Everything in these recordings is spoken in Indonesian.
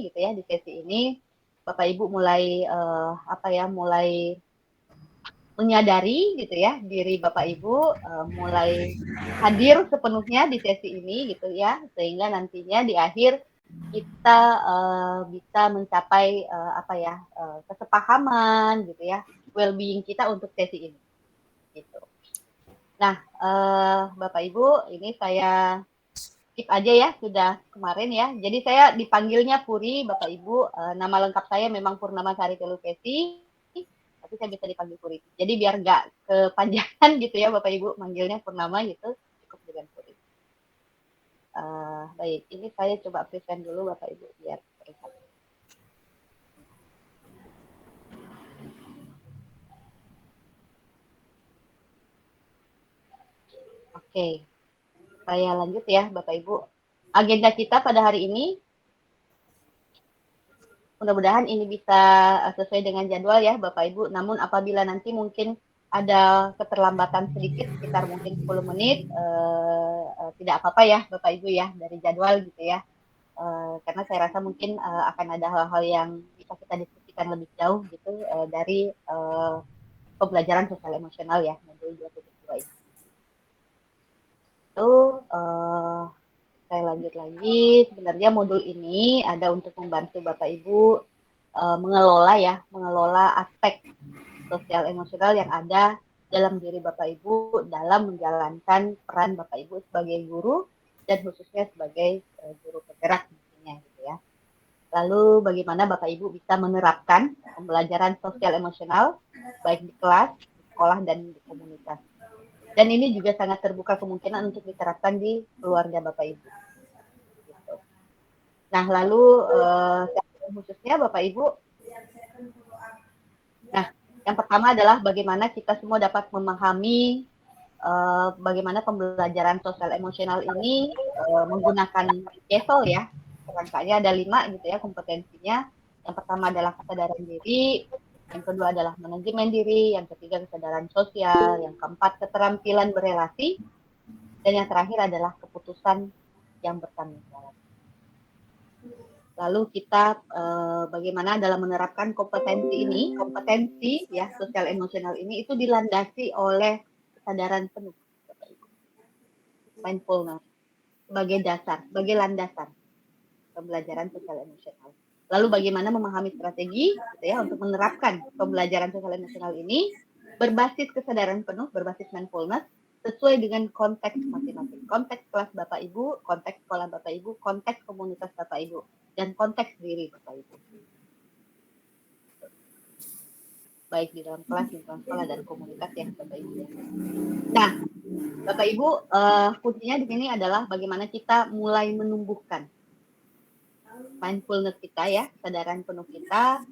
gitu ya, di sesi ini Bapak Ibu mulai mulai menyadari gitu ya diri Bapak Ibu, mulai hadir sepenuhnya di sesi ini gitu ya, sehingga nantinya di akhir kita bisa mencapai kesepahaman gitu ya, well-being kita untuk sesi ini gitu. Nah, Bapak Ibu, ini saya skip aja ya, sudah kemarin ya. Jadi saya dipanggilnya Puri, Bapak Ibu. Nama lengkap saya memang Purnama Sari Telukesi, tapi saya bisa dipanggil Puri. Jadi biar nggak kepanjangan gitu ya, Bapak Ibu manggilnya Purnama gitu, cukup dengan Puri. Baik, ini saya coba present dulu Bapak Ibu biar terlihat. Oke, saya lanjut ya Bapak Ibu. Agenda kita pada hari ini, mudah-mudahan ini bisa sesuai dengan jadwal ya Bapak Ibu. Namun apabila nanti mungkin ada keterlambatan sedikit, sekitar mungkin 10 menit, tidak apa-apa ya Bapak Ibu ya, dari jadwal gitu ya. Karena saya rasa mungkin akan ada hal-hal yang bisa kita diskusikan lebih jauh gitu dari pembelajaran sosial emosional ya, modul 2.2 ini. Itu saya lanjut lagi, sebenarnya modul ini ada untuk membantu Bapak Ibu mengelola aspek sosial emosional yang ada dalam diri Bapak Ibu dalam menjalankan peran Bapak Ibu sebagai guru dan khususnya sebagai guru penggerak nantinya gitu ya. Lalu bagaimana Bapak Ibu bisa menerapkan pembelajaran sosial emosional baik di kelas, di sekolah dan di komunitas. Dan ini juga sangat terbuka kemungkinan untuk diterapkan di keluarga Bapak Ibu. Gitu. Nah, lalu khususnya Bapak Ibu, nah yang pertama adalah bagaimana kita semua dapat memahami bagaimana pembelajaran sosial emosional ini menggunakan GESOL ya. Rangkanya ada 5 gitu ya kompetensinya. Yang pertama adalah kesadaran diri, yang kedua adalah manajemen diri, yang ketiga kesadaran sosial, yang keempat keterampilan berelasi, dan yang terakhir adalah keputusan yang bertanggung jawab. Lalu kita bagaimana dalam menerapkan kompetensi ya sosial emosional ini itu dilandasi oleh kesadaran penuh, mindfulness sebagai dasar, sebagai landasan pembelajaran sosial emosional. Lalu bagaimana memahami strategi gitu ya untuk menerapkan pembelajaran sosial emosional ini berbasis kesadaran penuh, berbasis mindfulness sesuai dengan konteks masing-masing. Konteks kelas Bapak Ibu, konteks sekolah Bapak Ibu, konteks komunitas Bapak Ibu, dan konteks diri Bapak Ibu. Baik di dalam kelas, di dalam sekolah, dan komunitas ya Bapak Ibu ya. Nah, Bapak Ibu, kuncinya di sini adalah bagaimana kita mulai menumbuhkan mindfulness kita ya, kesadaran penuh kita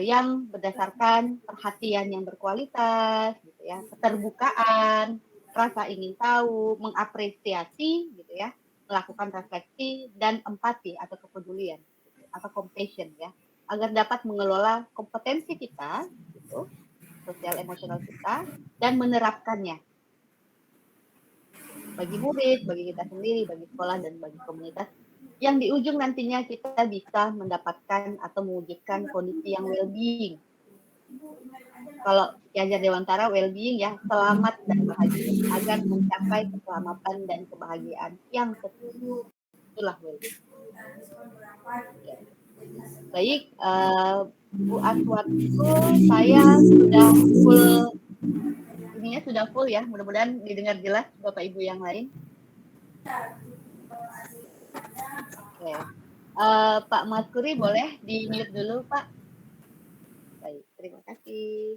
yang berdasarkan perhatian yang berkualitas, gitu ya, keterbukaan, rasa ingin tahu, mengapresiasi, gitu ya, melakukan refleksi dan empati atau kepedulian gitu, atau compassion ya, agar dapat mengelola kompetensi kita, gitu, sosial emosional kita dan menerapkannya bagi murid, bagi kita sendiri, bagi sekolah dan bagi komunitas yang di ujung nantinya kita bisa mendapatkan atau mewujudkan kondisi yang well-being. Kalau Ki Hajar Dewantara well-being ya, selamat dan bahagia, agar mencapai keselamatan dan kebahagiaan yang sesungguhnya. Itulah well-being. Ya. Baik, Bu Aswatku, saya sudah full ya, mudah-mudahan didengar jelas Bapak Ibu yang lain. Oke. Pak Maskuri boleh di-mute dulu, Pak. Baik, terima kasih.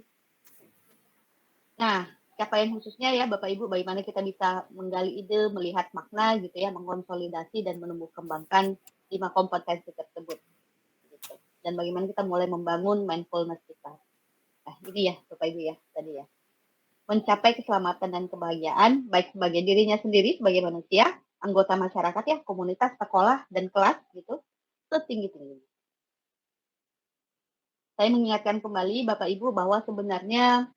Nah, capaian khususnya ya Bapak Ibu, bagaimana kita bisa menggali ide, melihat makna gitu ya, mengkonsolidasi dan menumbuh kembangkan 5 kompetensi tersebut. Gitu. Dan bagaimana kita mulai membangun mindfulness kita. Nah, ini ya Bapak Ibu ya, tadi ya. Mencapai keselamatan dan kebahagiaan, baik sebagai dirinya sendiri, sebagai manusia, anggota masyarakat ya, komunitas, sekolah, dan kelas gitu, setinggi-tingginya. Saya mengingatkan kembali Bapak Ibu bahwa sebenarnya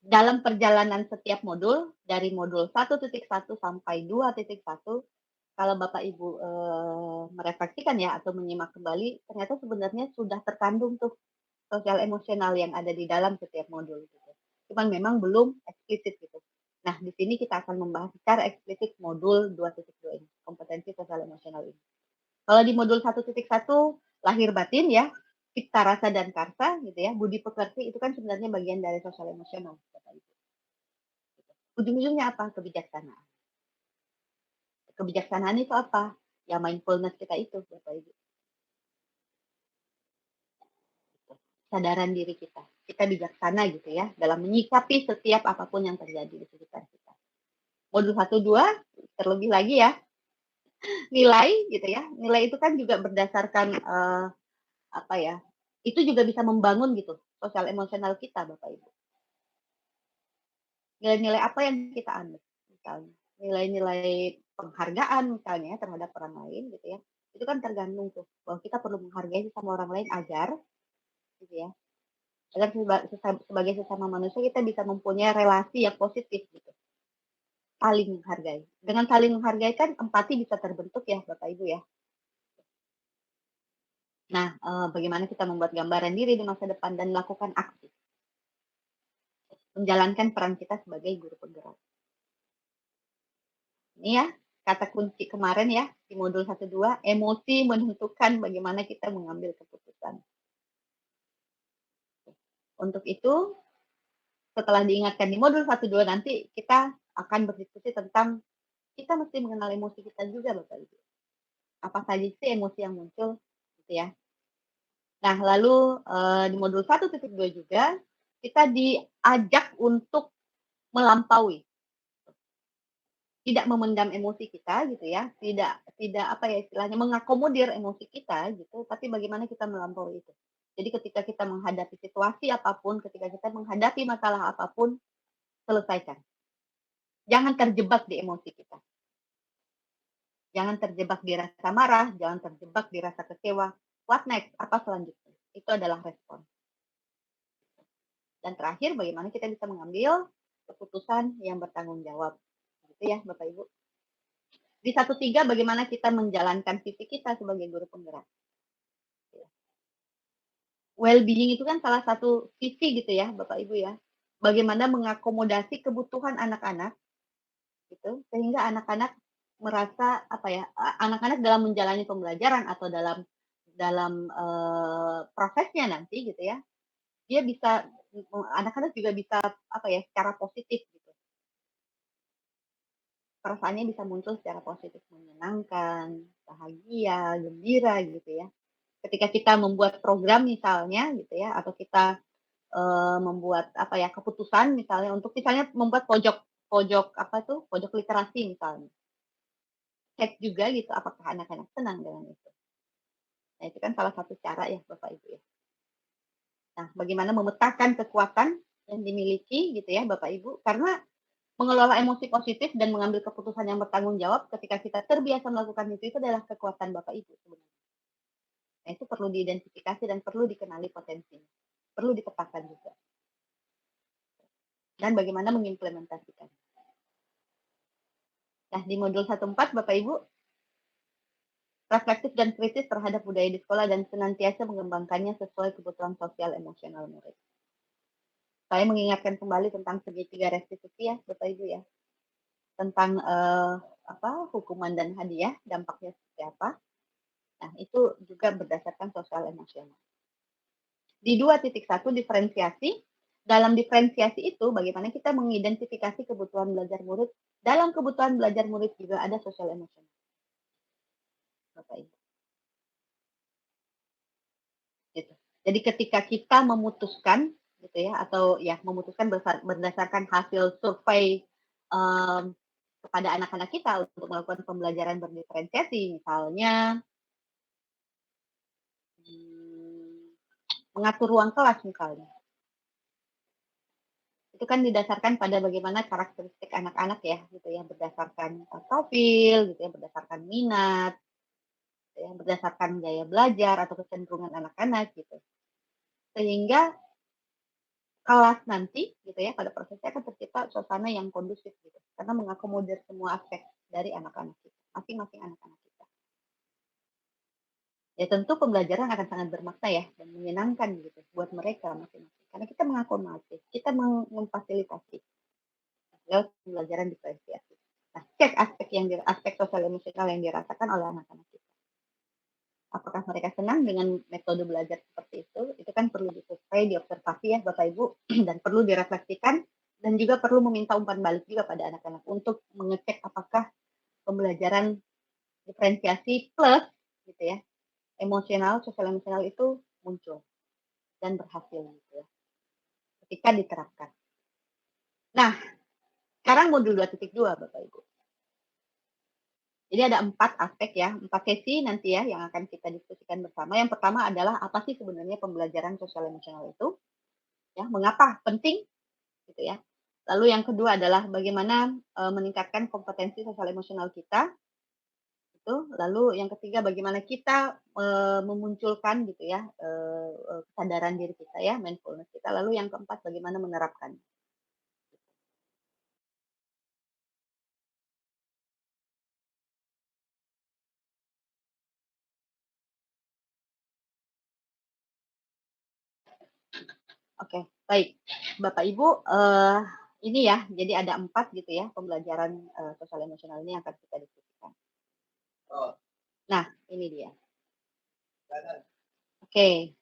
dalam perjalanan setiap modul, dari modul 1.1 sampai 2.1, kalau Bapak Ibu merefleksikan ya atau menyimak kembali, ternyata sebenarnya sudah terkandung tuh sosial emosional yang ada di dalam setiap modul gitu. Cuman memang belum eksplisit gitu. Nah, di sini kita akan membahas secara eksplisit modul 2.2 ini, kompetensi sosial emosional ini. Kalau di modul 1.1 lahir batin ya, cipta rasa dan karsa gitu ya, budi pekerti itu kan sebenarnya bagian dari sosial emosional. Ujung-ujungnya apa? Kebijaksanaan. Kebijaksanaan itu apa? Ya mindfulness kita itu, Bapak Ibu. Kesadaran diri kita. Kita bijaksana gitu ya, dalam menyikapi setiap apapun yang terjadi di sekitar kita. Modul 1-2, terlebih lagi ya, nilai gitu ya. Nilai itu kan juga berdasarkan apa ya? Itu juga bisa membangun gitu sosial emosional kita, Bapak Ibu. Nilai-nilai apa yang kita ambil? Misalnya nilai-nilai penghargaan misalnya terhadap orang lain gitu ya. Itu kan tergantung tuh bahwa kita perlu menghargai sesama orang lain agar gitu ya. Agar sebagai sesama manusia kita bisa mempunyai relasi yang positif gitu. Saling menghargai. Dengan saling menghargai kan empati bisa terbentuk ya Bapak Ibu ya. Nah, bagaimana kita membuat gambaran diri di masa depan dan melakukan aksi. Menjalankan peran kita sebagai guru penggerak. Ini ya, kata kunci kemarin ya, di modul 1-2, emosi menentukan bagaimana kita mengambil keputusan. Untuk itu, setelah diingatkan di modul 1-2 nanti, kita akan berdiskusi tentang kita mesti mengenal emosi kita juga, Bapak Ibu. Apa saja sih emosi yang muncul, gitu ya. Nah, lalu di modul 1.2 juga, kita diajak untuk melampaui, tidak memendam emosi kita gitu ya, tidak apa ya istilahnya mengakomodir emosi kita gitu, tapi bagaimana kita melampaui itu. Jadi ketika kita menghadapi situasi apapun, ketika kita menghadapi masalah apapun, selesaikan. Jangan terjebak di emosi kita. Jangan terjebak di rasa marah, jangan terjebak di rasa kecewa. What next? Apa selanjutnya? Itu adalah respon. Dan terakhir, bagaimana kita bisa mengambil keputusan yang bertanggung jawab. Gitu ya, Bapak Ibu. Di 1.3, bagaimana kita menjalankan visi kita sebagai guru penggerak. Well-being itu kan salah satu visi gitu ya, Bapak Ibu ya. Bagaimana mengakomodasi kebutuhan anak-anak, gitu, sehingga anak-anak merasa apa ya, anak-anak dalam menjalani pembelajaran atau dalam prosesnya nanti gitu ya, dia bisa anak-anak juga bisa apa ya, secara positif gitu. Perasaannya bisa muncul secara positif, menyenangkan, bahagia, gembira gitu ya. Ketika kita membuat program misalnya gitu ya, atau kita membuat apa ya keputusan misalnya untuk misalnya membuat pojok apa tuh pojok literasi misalnya, cek juga gitu apakah anak-anak senang dengan itu. Nah itu kan salah satu cara ya Bapak Ibu ya. Nah bagaimana memetakan kekuatan yang dimiliki gitu ya Bapak Ibu, karena mengelola emosi positif dan mengambil keputusan yang bertanggung jawab ketika kita terbiasa melakukan itu adalah kekuatan Bapak Ibu sebenarnya. Nah itu perlu diidentifikasi dan perlu dikenali potensinya, perlu dipetakan juga. Dan bagaimana mengimplementasikan. Nah, di modul 1.4 Bapak Ibu, reflektif dan kritis terhadap budaya di sekolah dan senantiasa mengembangkannya sesuai kebutuhan sosial emosional murid. Saya mengingatkan kembali tentang segitiga restitusi ya, Bapak Ibu ya. Tentang hukuman dan hadiah, dampaknya seperti apa. Nah, itu juga berdasarkan sosial emosional. Di 2.1 diferensiasi, dalam diferensiasi itu bagaimana kita mengidentifikasi kebutuhan belajar murid. Dalam kebutuhan belajar murid juga ada sosial emosional. Bapak Ibu. Gitu. Jadi ketika kita memutuskan gitu ya atau ya memutuskan berdasarkan hasil survei kepada anak-anak kita untuk melakukan pembelajaran berdiferensiasi, misalnya mengatur ruang kelas misalnya. Itu kan didasarkan pada bagaimana karakteristik anak-anak ya, gitu ya, berdasarkan profil, gitu ya, berdasarkan minat, gitu ya, berdasarkan gaya belajar atau kecenderungan anak-anak gitu. Sehingga kelas nanti gitu ya pada prosesnya akan tercipta suasana yang kondusif gitu karena mengakomodir semua aspek dari anak-anak kita, masing-masing anak-anak kita. Ya tentu pembelajaran akan sangat bermakna ya dan menyenangkan gitu buat mereka masing-masing. Karena kita mengakomodir, kita memfasilitasi lewat pembelajaran diferensiasi. Nah, cek aspek sosial emosional yang dirasakan oleh anak-anak kita. Apakah mereka senang dengan metode belajar seperti itu? Itu kan perlu disurvei, diobservasi ya Bapak Ibu, dan perlu direfleksikan, dan juga perlu meminta umpan balik juga pada anak-anak untuk mengecek apakah pembelajaran diferensiasi plus gitu ya, sosial emosional itu muncul dan berhasil gitu ya, ketika diterapkan. Nah, sekarang modul 2.2 Bapak Ibu. Jadi ada 4 aspek ya, 4 sesi nanti ya yang akan kita diskusikan bersama. Yang pertama adalah apa sih sebenarnya pembelajaran sosial emosional itu? Ya, mengapa penting gitu ya. Lalu yang kedua adalah bagaimana meningkatkan kompetensi sosial emosional kita. Itu. Lalu yang ketiga bagaimana kita memunculkan gitu ya kesadaran diri kita ya, mindfulness kita. Lalu yang keempat bagaimana menerapkan. Oke, baik. Bapak Ibu, ini ya, jadi ada 4 gitu ya pembelajaran sosial emosional ini yang akan kita diskusikan. Nah, ini dia. Oke.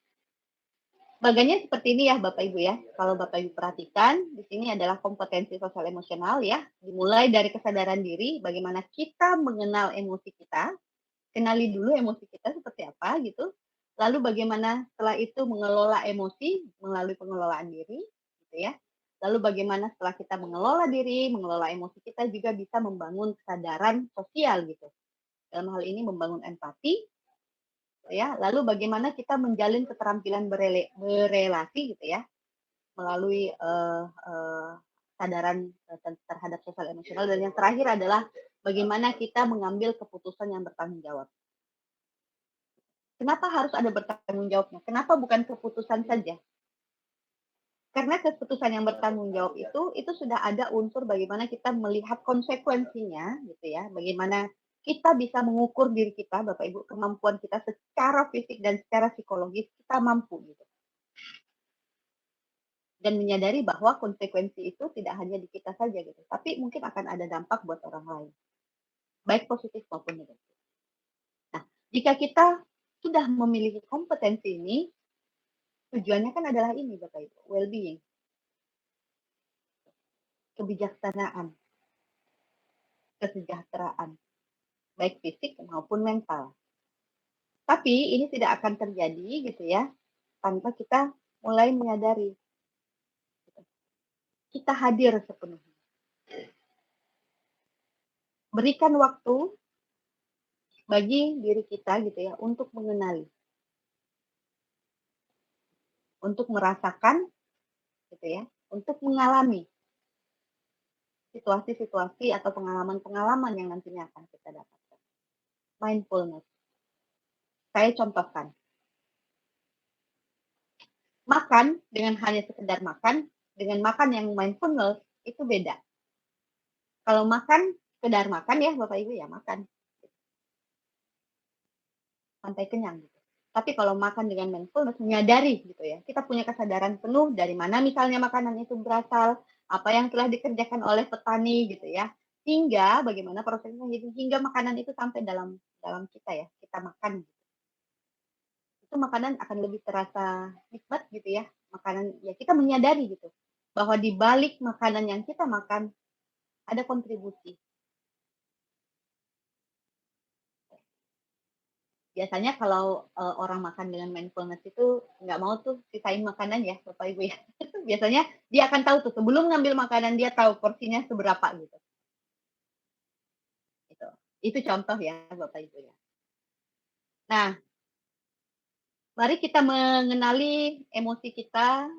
Bagannya seperti ini ya Bapak Ibu ya. Kalau Bapak Ibu perhatikan, di sini adalah kompetensi sosial emosional ya. Dimulai dari kesadaran diri, bagaimana kita mengenal emosi kita, kenali dulu emosi kita seperti apa gitu. Lalu bagaimana setelah itu mengelola emosi melalui pengelolaan diri gitu ya. Lalu bagaimana setelah kita mengelola diri, mengelola emosi kita juga bisa membangun kesadaran sosial gitu. Dalam hal ini membangun empati ya. Lalu bagaimana kita menjalin keterampilan berelasi gitu ya melalui kesadaran terhadap sosial emosional. Dan yang terakhir adalah bagaimana kita mengambil keputusan yang bertanggung jawab. Kenapa harus ada bertanggung jawabnya? Kenapa bukan keputusan saja? Karena keputusan yang bertanggung jawab itu sudah ada unsur bagaimana kita melihat konsekuensinya gitu ya. Bagaimana kita bisa mengukur diri kita, Bapak Ibu, kemampuan kita secara fisik dan secara psikologis kita mampu gitu. Dan menyadari bahwa konsekuensi itu tidak hanya di kita saja gitu, tapi mungkin akan ada dampak buat orang lain, baik positif maupun negatif. Nah, jika kita sudah memiliki kompetensi ini, tujuannya kan adalah ini Bapak Ibu, well-being, kebijaksanaan, kesejahteraan, baik fisik maupun mental. Tapi ini tidak akan terjadi gitu ya, tanpa kita mulai menyadari. Kita hadir sepenuhnya. Berikan waktu bagi diri kita gitu ya untuk mengenali, untuk merasakan gitu ya, untuk mengalami situasi-situasi atau pengalaman-pengalaman yang nantinya akan kita dapatkan. Mindfulness. Saya contohkan. Makan dengan hanya sekedar makan, dengan makan yang mindfulness itu beda. Kalau makan sekedar makan ya Bapak Ibu ya makan. Sampai kenyang gitu. Tapi kalau makan dengan mindfulness, menyadari gitu ya, kita punya kesadaran penuh dari mana misalnya makanan itu berasal, apa yang telah dikerjakan oleh petani gitu ya, hingga bagaimana prosesnya hingga makanan itu sampai dalam kita ya, kita makan. Gitu. Itu makanan akan lebih terasa nikmat gitu ya, makanan ya kita menyadari gitu bahwa di balik makanan yang kita makan ada kontribusi. Biasanya kalau orang makan dengan mindfulness itu nggak mau tuh sisain makanan ya Bapak Ibu ya. Biasanya dia akan tahu tuh sebelum ngambil makanan dia tahu porsinya seberapa gitu. Gitu. Itu contoh ya Bapak Ibu ya. Nah, mari kita mengenali emosi kita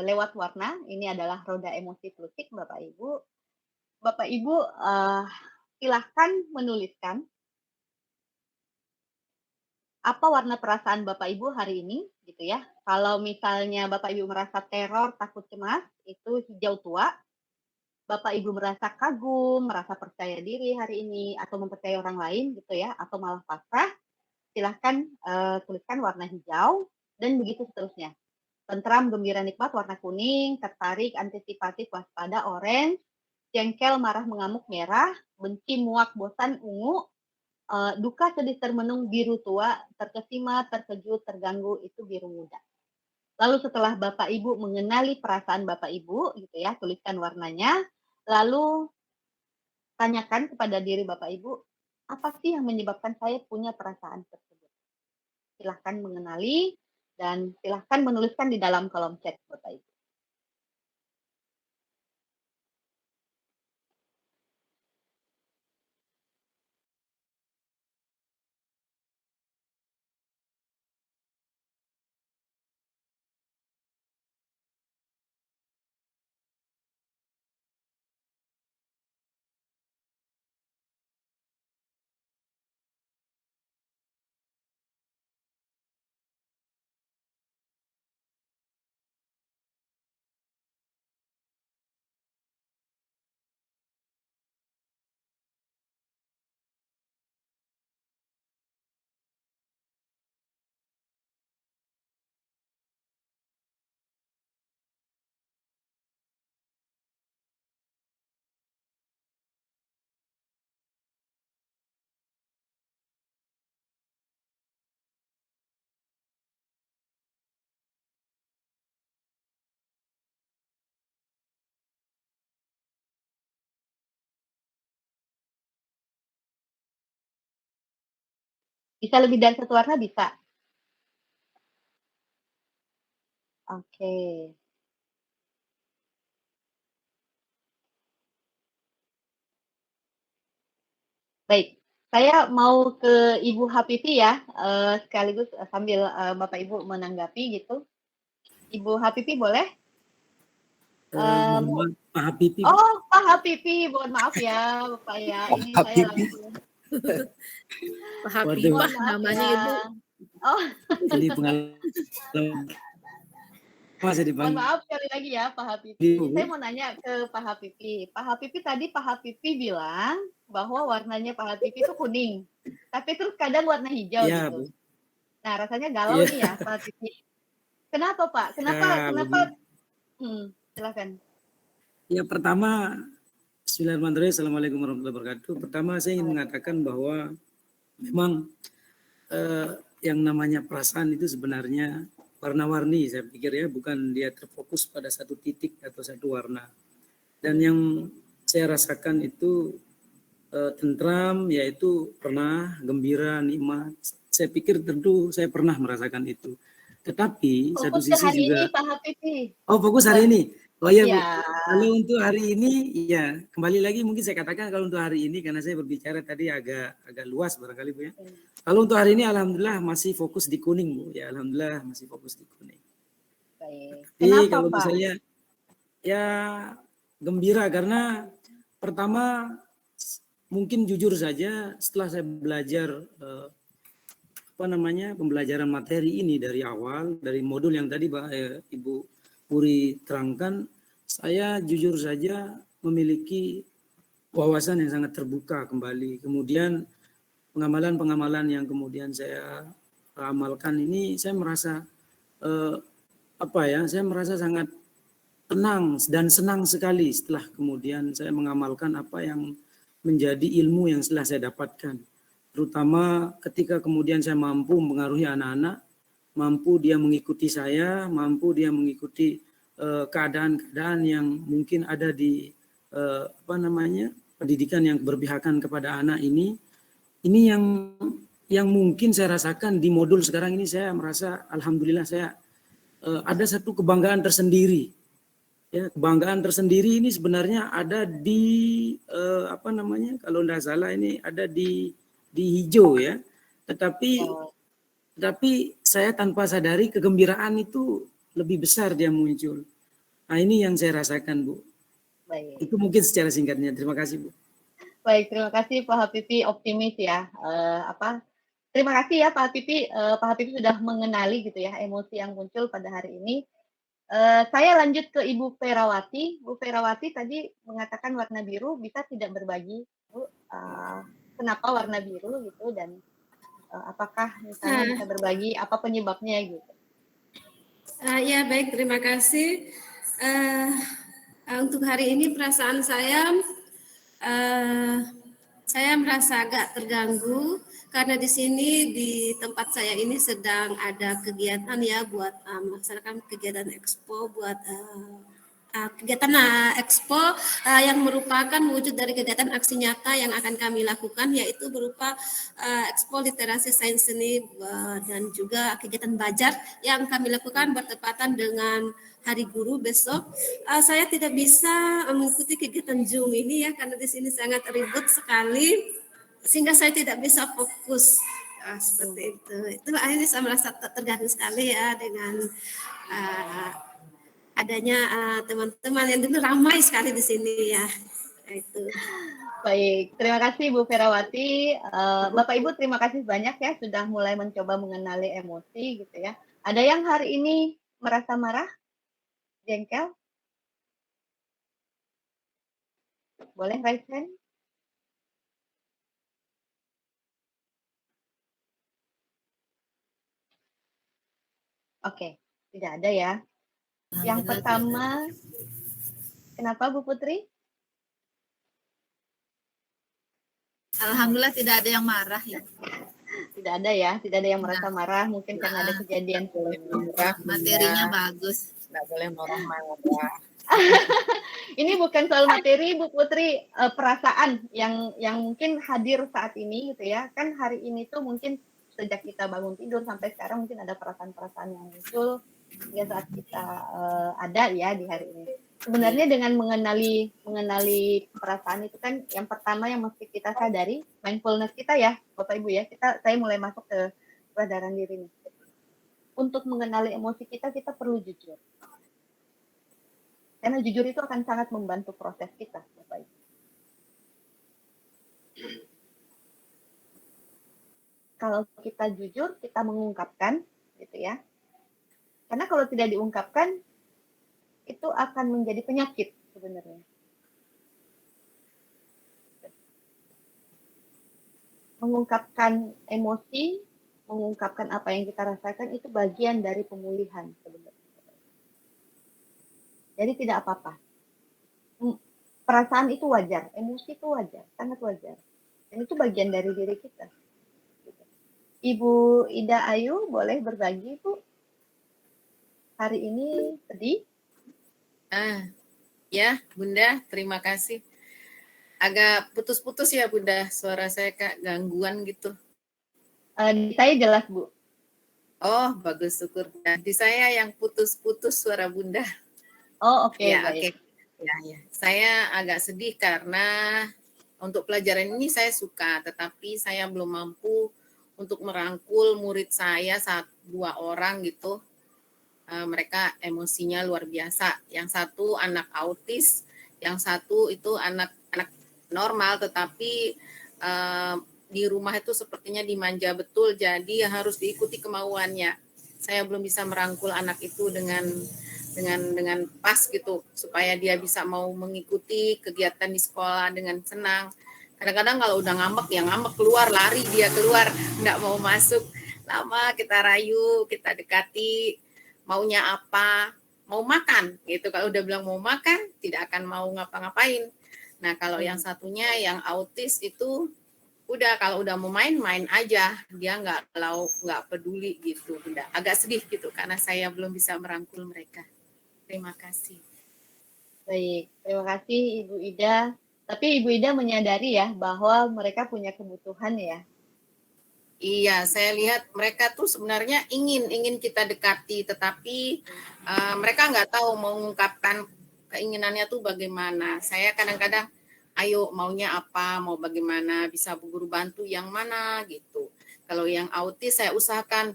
lewat warna. Ini adalah roda emosi plusik Bapak Ibu. Bapak Ibu silahkan menuliskan apa warna perasaan Bapak Ibu hari ini gitu ya. Kalau misalnya Bapak Ibu merasa teror, takut, cemas, itu hijau tua. Bapak Ibu merasa kagum, merasa percaya diri hari ini, atau mempercayai orang lain gitu ya, atau malah pasrah, silahkan tuliskan warna hijau, dan begitu seterusnya. Tentram, gembira, nikmat, warna kuning, tertarik, antisipatif, waspada, orange, jengkel, marah, mengamuk, merah, benci, muak, bosan, ungu, duka, sedih, termenung, biru tua, terkesima, terkejut, terganggu, itu biru muda. Lalu setelah Bapak Ibu mengenali perasaan Bapak Ibu, gitu ya, tuliskan warnanya, lalu tanyakan kepada diri Bapak Ibu, apa sih yang menyebabkan saya punya perasaan tersebut? Silahkan mengenali dan silahkan menuliskan di dalam kolom chat Bapak Ibu. Bisa lebih dari satu warna bisa. Oke. Baik, saya mau ke Ibu Hafifi ya, sekaligus sambil Bapak Ibu menanggapi gitu. Ibu Hafifi boleh? Mohon maaf, Pak Habibie. Oh, Pak Hafifi, mohon maaf ya, Bapak ya. Ini saya langsung. Pak Habibah namanya ya. Ibu. Oh. Ini pengalaman. Mohon maaf sekali lagi ya Pak Hafifi. Saya mau nanya ke Pak Hafifi. Pak Hafifi tadi Pak Hafifi bilang bahwa warnanya Pak Hafifi itu kuning. Tapi terus kadang warna hijau ya, gitu. Bu. Nah, rasanya galau nih ya Pak Hafifi. Kenapa Pak? Kenapa? Silakan. Ya, pertama, bismillahirrahmanirrahim. Assalamualaikum warahmatullahi wabarakatuh. Pertama, saya ingin mengatakan bahwa memang yang namanya perasaan itu sebenarnya warna-warni, saya pikir ya, bukan dia terfokus pada satu titik atau satu warna. Dan yang saya rasakan itu tentram, yaitu pernah, gembira, nikmat. Saya pikir tentu saya pernah merasakan itu. Tetapi fokus satu sisi hari juga. Ini, Pak Hafifi. Oh, fokus hari ini. Oh iya, Bu. Ya. Kalau untuk hari ini, ya kembali lagi mungkin saya katakan kalau untuk hari ini karena saya berbicara tadi agak luas barangkali, Bu ya. Kalau untuk hari ini, alhamdulillah masih fokus di kuning, Bu. Ya, alhamdulillah masih fokus di kuning. Baik. Tapi Kenapa, kalau Pak? misalnya ya gembira karena pertama mungkin jujur saja setelah saya belajar pembelajaran materi ini dari awal, dari modul yang tadi Ibu Puri terangkan, saya jujur saja memiliki wawasan yang sangat terbuka kembali. Kemudian pengamalan-pengamalan yang kemudian saya amalkan ini, saya merasa saya merasa sangat tenang dan senang sekali setelah kemudian saya mengamalkan apa yang menjadi ilmu yang setelah saya dapatkan. Terutama ketika kemudian saya mampu mempengaruhi anak-anak, mampu dia mengikuti saya, mampu dia mengikuti keadaan-keadaan yang mungkin ada di pendidikan yang berpihakan kepada anak ini yang mungkin saya rasakan di modul sekarang ini. Saya merasa alhamdulillah saya ada satu kebanggaan tersendiri. Ya, kebanggaan tersendiri ini sebenarnya ada di kalau tidak salah ini ada di hijau ya. Tetapi saya tanpa sadari kegembiraan itu lebih besar dia muncul. Nah, ini yang saya rasakan, Bu. Baik. Itu mungkin secara singkatnya. Terima kasih, Bu. Baik, terima kasih Pak Hafifi, optimis ya. Terima kasih ya Pak Hafifi. Pak Hafifi sudah mengenali gitu ya emosi yang muncul pada hari ini. Saya lanjut ke Ibu Ferawati. Bu Ferawati tadi mengatakan warna biru bisa tidak berbagi, Bu. Kenapa warna biru gitu dan apakah misalnya bisa berbagi apa penyebabnya gitu? Ya baik, terima kasih. Untuk hari ini perasaan saya merasa agak terganggu karena di sini di tempat saya ini sedang ada kegiatan ya buat melaksanakan kegiatan expo buat kegiatan expo yang merupakan wujud dari kegiatan aksi nyata yang akan kami lakukan, yaitu berupa expo literasi sains seni dan juga kegiatan Bajar yang kami lakukan bertepatan dengan Hari Guru besok. Saya tidak bisa mengikuti kegiatan Zoom ini ya karena di sini sangat ribet sekali sehingga saya tidak bisa fokus. Seperti itu. Itu akhirnya saya merasa terganggu sekali ya dengan adanya teman-teman yang dulu ramai sekali di sini ya. Itu. Baik, terima kasih Bu Ferawati. Bapak Ibu terima kasih banyak ya sudah mulai mencoba mengenali emosi gitu ya. Ada yang hari ini merasa marah? Jengkel? Boleh raise hand? Oke, tidak ada ya. Yang pertama, kenapa Bu Putri? Alhamdulillah tidak ada yang marah ya. Tidak ada ya, tidak ada yang merasa marah, mungkin karena ada kejadian sebelumnya. Materinya bagus. Nggak boleh marah-marah. Ini bukan soal materi, Bu Putri, perasaan yang mungkin hadir saat ini gitu ya. Kan hari ini tuh mungkin sejak kita bangun tidur sampai sekarang mungkin ada perasaan-perasaan yang muncul hingga saat kita ada ya di hari ini. Sebenarnya dengan mengenali perasaan itu kan yang pertama yang mesti kita sadari mindfulness kita ya, Bapak Ibu ya. Saya mulai masuk ke kesadaran diri nih. Untuk mengenali emosi kita perlu jujur. Karena jujur itu akan sangat membantu proses kita, Bapak Ibu. Kalau kita jujur, kita mengungkapkan, gitu ya. Karena kalau tidak diungkapkan, itu akan menjadi penyakit sebenarnya. Mengungkapkan emosi, mengungkapkan apa yang kita rasakan, itu bagian dari pemulihan sebenarnya. Jadi tidak apa-apa. Perasaan itu wajar, emosi itu wajar, sangat wajar. Dan itu bagian dari diri kita. Ibu Ida Ayu, boleh berbagi, Bu? Hari ini sedih? Ya, Bunda, terima kasih. Agak putus-putus ya, Bunda. Suara saya kayak gangguan gitu. Di saya jelas, Bu. Oh, bagus, syukur. Di saya yang putus-putus suara Bunda. Oh, oke, ya, baik. Ya. Saya agak sedih karena untuk pelajaran ini saya suka, tetapi saya belum mampu untuk merangkul murid saya 1-2 orang gitu. Mereka emosinya luar biasa. Yang satu anak autis, yang satu itu anak normal, tetapi di rumah itu sepertinya dimanja betul, jadi harus diikuti kemauannya. Saya belum bisa merangkul anak itu dengan pas gitu, supaya dia bisa mau mengikuti kegiatan di sekolah dengan senang. Kadang-kadang kalau udah ngambek, ya ngambek keluar, lari dia keluar, nggak mau masuk. Lama kita rayu, kita dekati, maunya apa, mau makan gitu. Kalau udah bilang mau makan, tidak akan mau ngapa-ngapain. Nah, kalau yang satunya yang autis itu udah, kalau udah mau main aja, dia nggak peduli gitu. Udah agak sedih gitu karena saya belum bisa merangkul mereka. Terima kasih. Baik, terima kasih Ibu Ida. Tapi Ibu Ida menyadari ya bahwa mereka punya kebutuhan ya. Iya, saya lihat mereka tuh sebenarnya ingin kita dekati, tetapi mereka nggak tahu mau mengungkapkan keinginannya tuh bagaimana. Saya kadang-kadang, ayo maunya apa, mau bagaimana, bisa Bu Guru bantu yang mana gitu. Kalau yang autis saya usahakan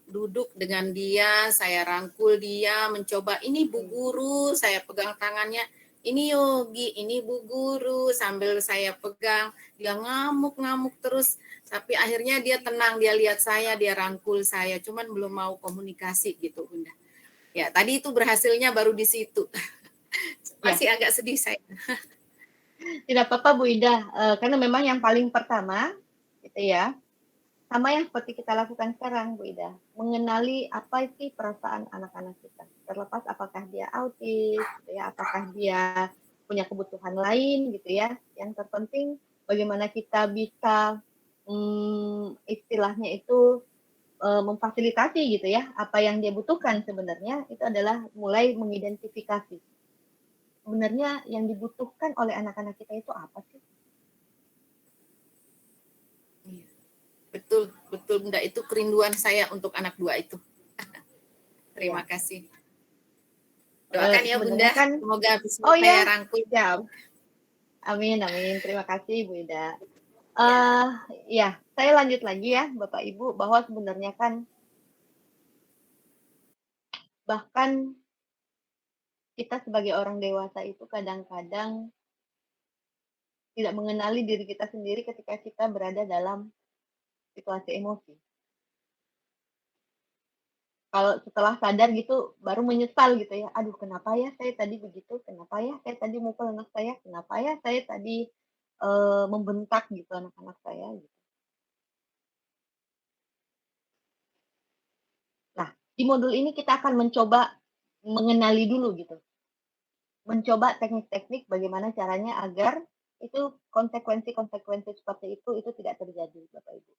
duduk dengan dia, saya rangkul dia, mencoba ini Bu Guru, saya pegang tangannya, ini Yogi, ini Bu Guru, sambil saya pegang, dia ngamuk terus. Tapi akhirnya dia tenang, dia lihat saya, dia rangkul saya, cuman belum mau komunikasi gitu, Bunda. Ya, tadi itu berhasilnya baru di situ. Ya. Masih agak sedih saya. Tidak apa-apa Bu Ida, karena memang yang paling pertama gitu ya, sama yang seperti kita lakukan sekarang Bu Ida, mengenali apa sih perasaan anak-anak kita. Terlepas apakah dia autis, gitu ya, apakah dia punya kebutuhan lain gitu ya. Yang terpenting bagaimana kita bisa istilahnya itu memfasilitasi gitu ya, apa yang dia butuhkan sebenarnya itu adalah mulai mengidentifikasi. Sebenarnya yang dibutuhkan oleh anak-anak kita itu apa sih? Betul, betul Bunda. Itu kerinduan saya untuk anak dua itu. Terima Ya. kasih. Doakan ya Bunda, Kan, semoga bisa oh saya ya, rangkul. siap. Amin, amin. Terima kasih Bu Ida. Ya. Ya, saya lanjut lagi ya Bapak Ibu, bahwa sebenarnya kan bahkan kita sebagai orang dewasa itu kadang-kadang tidak mengenali diri kita sendiri ketika kita berada dalam situasi emosi. Kalau setelah sadar gitu baru menyesal gitu ya, aduh kenapa ya saya tadi begitu, kenapa ya saya tadi mukul anak saya, kenapa ya saya tadi membentak gitu anak-anak saya gitu. Nah, di modul ini kita akan mencoba mengenali dulu gitu. Mencoba teknik-teknik bagaimana caranya agar itu konsekuensi-konsekuensi seperti itu tidak terjadi Bapak Ibu.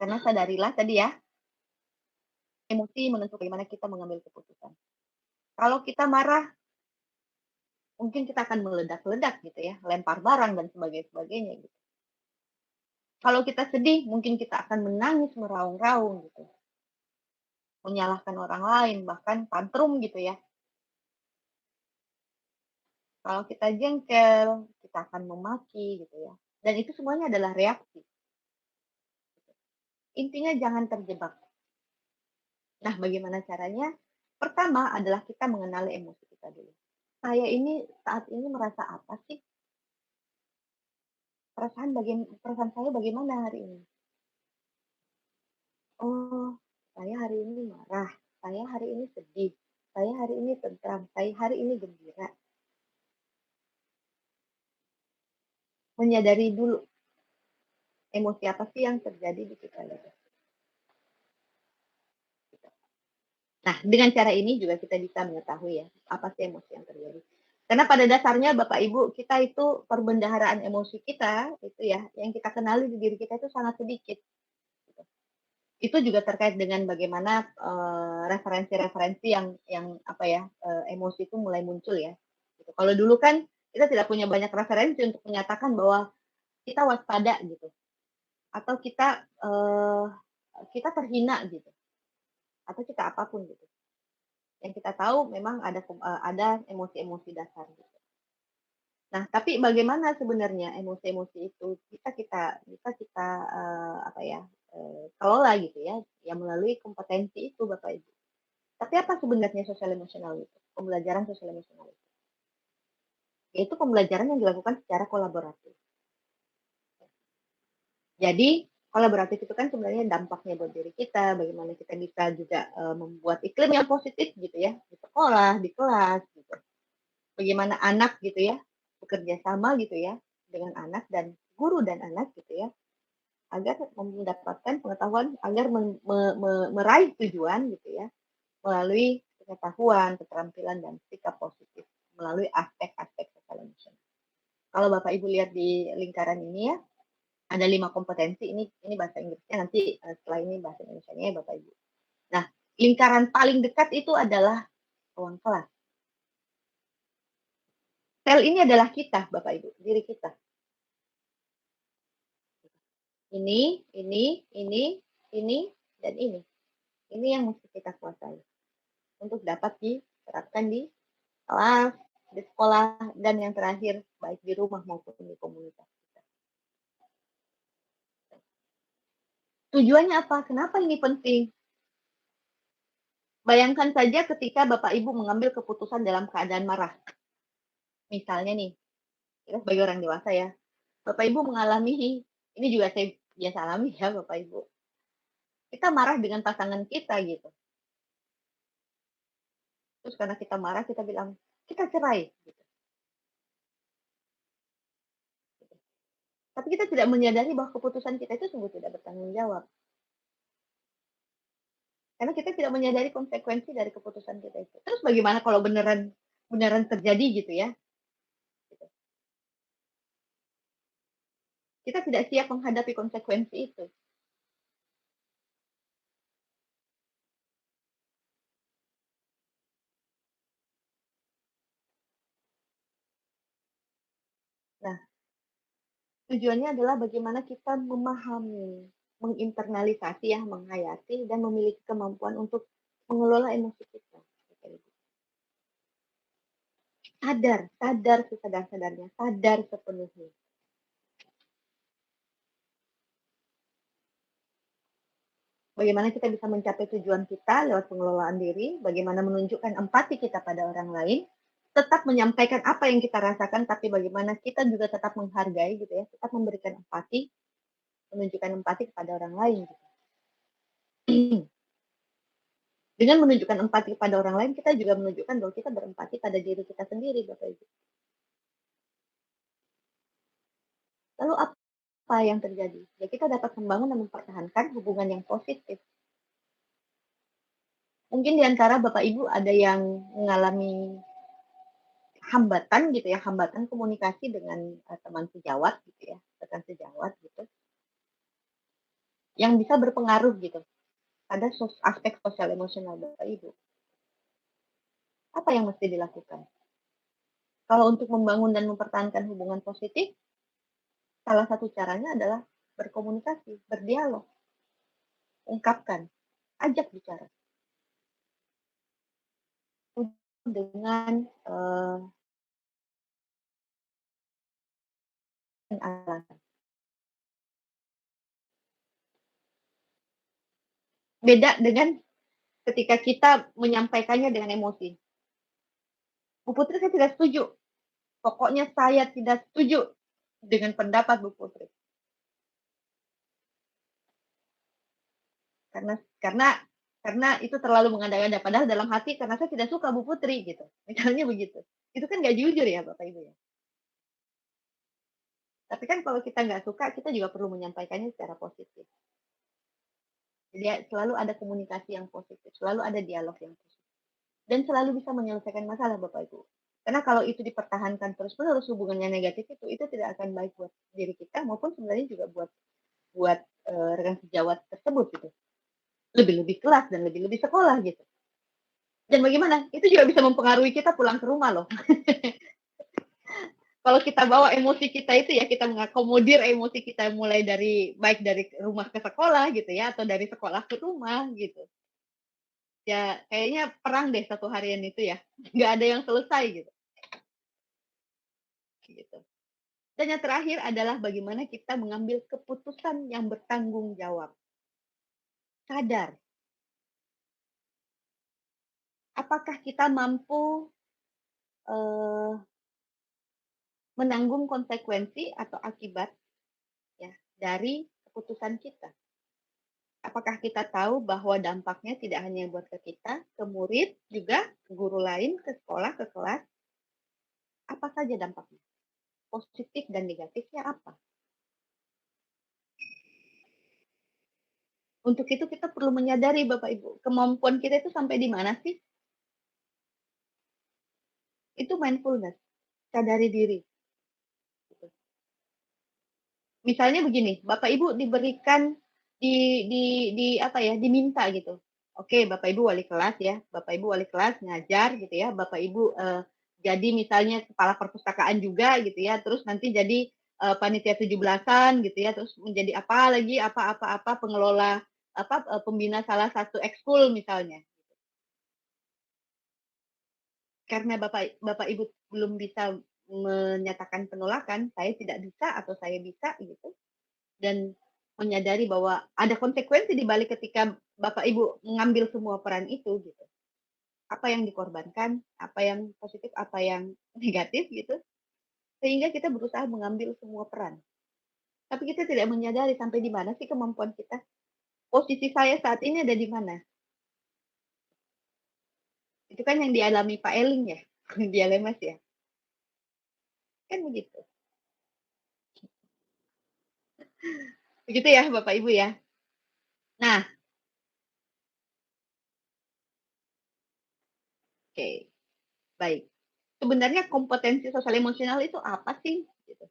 Karena sadarilah tadi ya, emosi menentukan bagaimana kita mengambil keputusan. Kalau kita marah, mungkin kita akan meledak-ledak gitu ya, lempar barang dan sebagainya gitu. Kalau kita sedih, mungkin kita akan menangis meraung-raung gitu. Menyalahkan orang lain, bahkan tantrum gitu ya. Kalau kita jengkel, kita akan memaki gitu ya. Dan itu semuanya adalah reaksi. Intinya jangan terjebak. Nah, bagaimana caranya? Pertama adalah kita mengenali emosi kita dulu. Saya ini saat ini merasa apa sih? Perasaan saya bagaimana hari ini? Oh, saya hari ini marah. Saya hari ini sedih. Saya hari ini tentram. Saya hari ini gembira. Menyadari dulu emosi apa sih yang terjadi di kita. Nah, dengan cara ini juga kita bisa mengetahui ya, apa sih emosi yang terjadi. Karena pada dasarnya Bapak Ibu, kita itu perbendaharaan emosi kita, itu ya, yang kita kenali di diri kita itu sangat sedikit. Itu juga terkait dengan bagaimana referensi-referensi yang apa ya, emosi itu mulai muncul ya. Gitu. Kalau dulu kan kita tidak punya banyak referensi untuk menyatakan bahwa kita waspada gitu. Atau kita terhina gitu. Atau kita apapun gitu. Yang kita tahu memang ada emosi-emosi dasar gitu. Nah, tapi bagaimana sebenarnya emosi-emosi itu bisa kita kelola gitu ya, yang melalui kompetensi itu Bapak Ibu. Tapi apa sebenarnya sosial emosional itu? Pembelajaran sosial emosional itu. Yaitu pembelajaran yang dilakukan secara kolaboratif. Jadi kolaboratif itu kan sebenarnya dampaknya buat diri kita, bagaimana kita bisa juga membuat iklim yang positif gitu ya, di sekolah, di kelas gitu. Bagaimana anak gitu ya, bekerja sama gitu ya, dengan anak dan guru dan anak gitu ya, agar mendapatkan pengetahuan, agar meraih tujuan gitu ya, melalui pengetahuan, keterampilan, dan sikap positif, melalui aspek-aspek sosial emosional. Kalau Bapak Ibu lihat di lingkaran ini ya, ada 5 kompetensi, ini bahasa Inggrisnya, nanti setelah ini bahasa Indonesianya ya Bapak Ibu. Nah, lingkaran paling dekat itu adalah ruang kelas. Sel ini adalah kita, Bapak Ibu, diri kita. Ini, dan ini. Ini yang mesti kita kuasai. Untuk dapat diterapkan di kelas, di sekolah, dan yang terakhir, baik di rumah maupun di komunitas kita. Tujuannya apa? Kenapa ini penting? Bayangkan saja ketika Bapak Ibu mengambil keputusan dalam keadaan marah. Misalnya nih, kita sebagai orang dewasa ya, Bapak Ibu mengalami, ini juga saya biasa alami ya Bapak Ibu. Kita marah dengan pasangan kita gitu. Terus karena kita marah, kita bilang, kita cerai. Gitu. Tapi kita tidak menyadari bahwa keputusan kita itu sungguh tidak bertanggung jawab. Karena kita tidak menyadari konsekuensi dari keputusan kita itu. Terus bagaimana kalau beneran terjadi gitu ya? Gitu. Kita tidak siap menghadapi konsekuensi itu. Nah, tujuannya adalah bagaimana kita memahami, menginternalisasi ya, menghayati, dan memiliki kemampuan untuk mengelola emosi kita. Sadar sesadar-sadarnya, sadar sepenuhnya. Bagaimana kita bisa mencapai tujuan kita lewat pengelolaan diri, bagaimana menunjukkan empati kita pada orang lain, tetap menyampaikan apa yang kita rasakan, tapi bagaimana kita juga tetap menghargai gitu ya, tetap memberikan empati, menunjukkan empati kepada orang lain. Gitu. Dengan menunjukkan empati kepada orang lain, kita juga menunjukkan bahwa kita berempati pada diri kita sendiri, Bapak Ibu. Lalu apa yang terjadi? Ya kita dapat membangun dan mempertahankan hubungan yang positif. Mungkin di antara Bapak Ibu ada yang mengalami hambatan gitu ya, hambatan komunikasi dengan teman sejawat gitu ya, rekan sejawat gitu, yang bisa berpengaruh gitu pada aspek sosial emosional Bapak Ibu. Apa yang mesti dilakukan? Kalau untuk membangun dan mempertahankan hubungan positif, salah satu caranya adalah berkomunikasi, berdialog, ungkapkan, ajak bicara dengan alasan. Beda dengan ketika kita menyampaikannya dengan emosi. Bu Putri, saya tidak setuju. Pokoknya saya tidak setuju dengan pendapat Bu Putri. Karena itu terlalu mengada-ngada. Padahal dalam hati karena saya tidak suka Bu Putri gitu. Misalnya begitu. Itu kan nggak jujur ya Bapak Ibu ya. Tapi kan kalau kita nggak suka, kita juga perlu menyampaikannya secara positif. Jadi selalu ada komunikasi yang positif, selalu ada dialog yang positif. Dan selalu bisa menyelesaikan masalah Bapak Ibu. Karena kalau itu dipertahankan terus-menerus hubungannya negatif itu tidak akan baik buat diri kita maupun sebenarnya juga buat rekan sejawat tersebut gitu. Lebih-lebih kelas dan lebih-lebih sekolah gitu. Dan bagaimana? Itu juga bisa mempengaruhi kita pulang ke rumah loh. Kalau kita bawa emosi kita itu ya kita mengakomodir emosi kita mulai dari baik dari rumah ke sekolah gitu ya atau dari sekolah ke rumah gitu. Ya kayaknya perang deh satu harian itu ya. Nggak ada yang selesai gitu. Gitu. Dan yang terakhir adalah bagaimana kita mengambil keputusan yang bertanggung jawab. Sadar. Apakah kita mampu menanggung konsekuensi atau akibat ya dari keputusan kita. Apakah kita tahu bahwa dampaknya tidak hanya buat ke kita, ke murid juga, ke guru lain, ke sekolah, ke kelas. Apa saja dampaknya? Positif dan negatifnya apa? Untuk itu kita perlu menyadari Bapak Ibu, kemampuan kita itu sampai di mana sih? Itu mindfulness, sadari diri. Misalnya begini, Bapak Ibu diberikan diminta gitu. Oke, Bapak Ibu wali kelas ya, Bapak Ibu wali kelas ngajar gitu ya, Bapak Ibu jadi misalnya kepala perpustakaan juga gitu ya, terus nanti jadi panitia 17-an gitu ya, terus menjadi apa lagi apa pengelola pembina salah satu ekskul misalnya. Karena Bapak Ibu belum bisa menyatakan penolakan, saya tidak bisa atau saya bisa gitu. Dan menyadari bahwa ada konsekuensi di balik ketika Bapak Ibu mengambil semua peran itu gitu. Apa yang dikorbankan, apa yang positif, apa yang negatif gitu. Sehingga kita berusaha mengambil semua peran. Tapi kita tidak menyadari sampai di mana sih kemampuan kita. Posisi saya saat ini ada di mana? Itu kan yang dialami Pak Eling ya, dilema ya. Kan begitu. Begitu ya Bapak Ibu ya. Nah, oke, baik. Sebenarnya kompetensi sosial emosional itu apa sih? Gitu.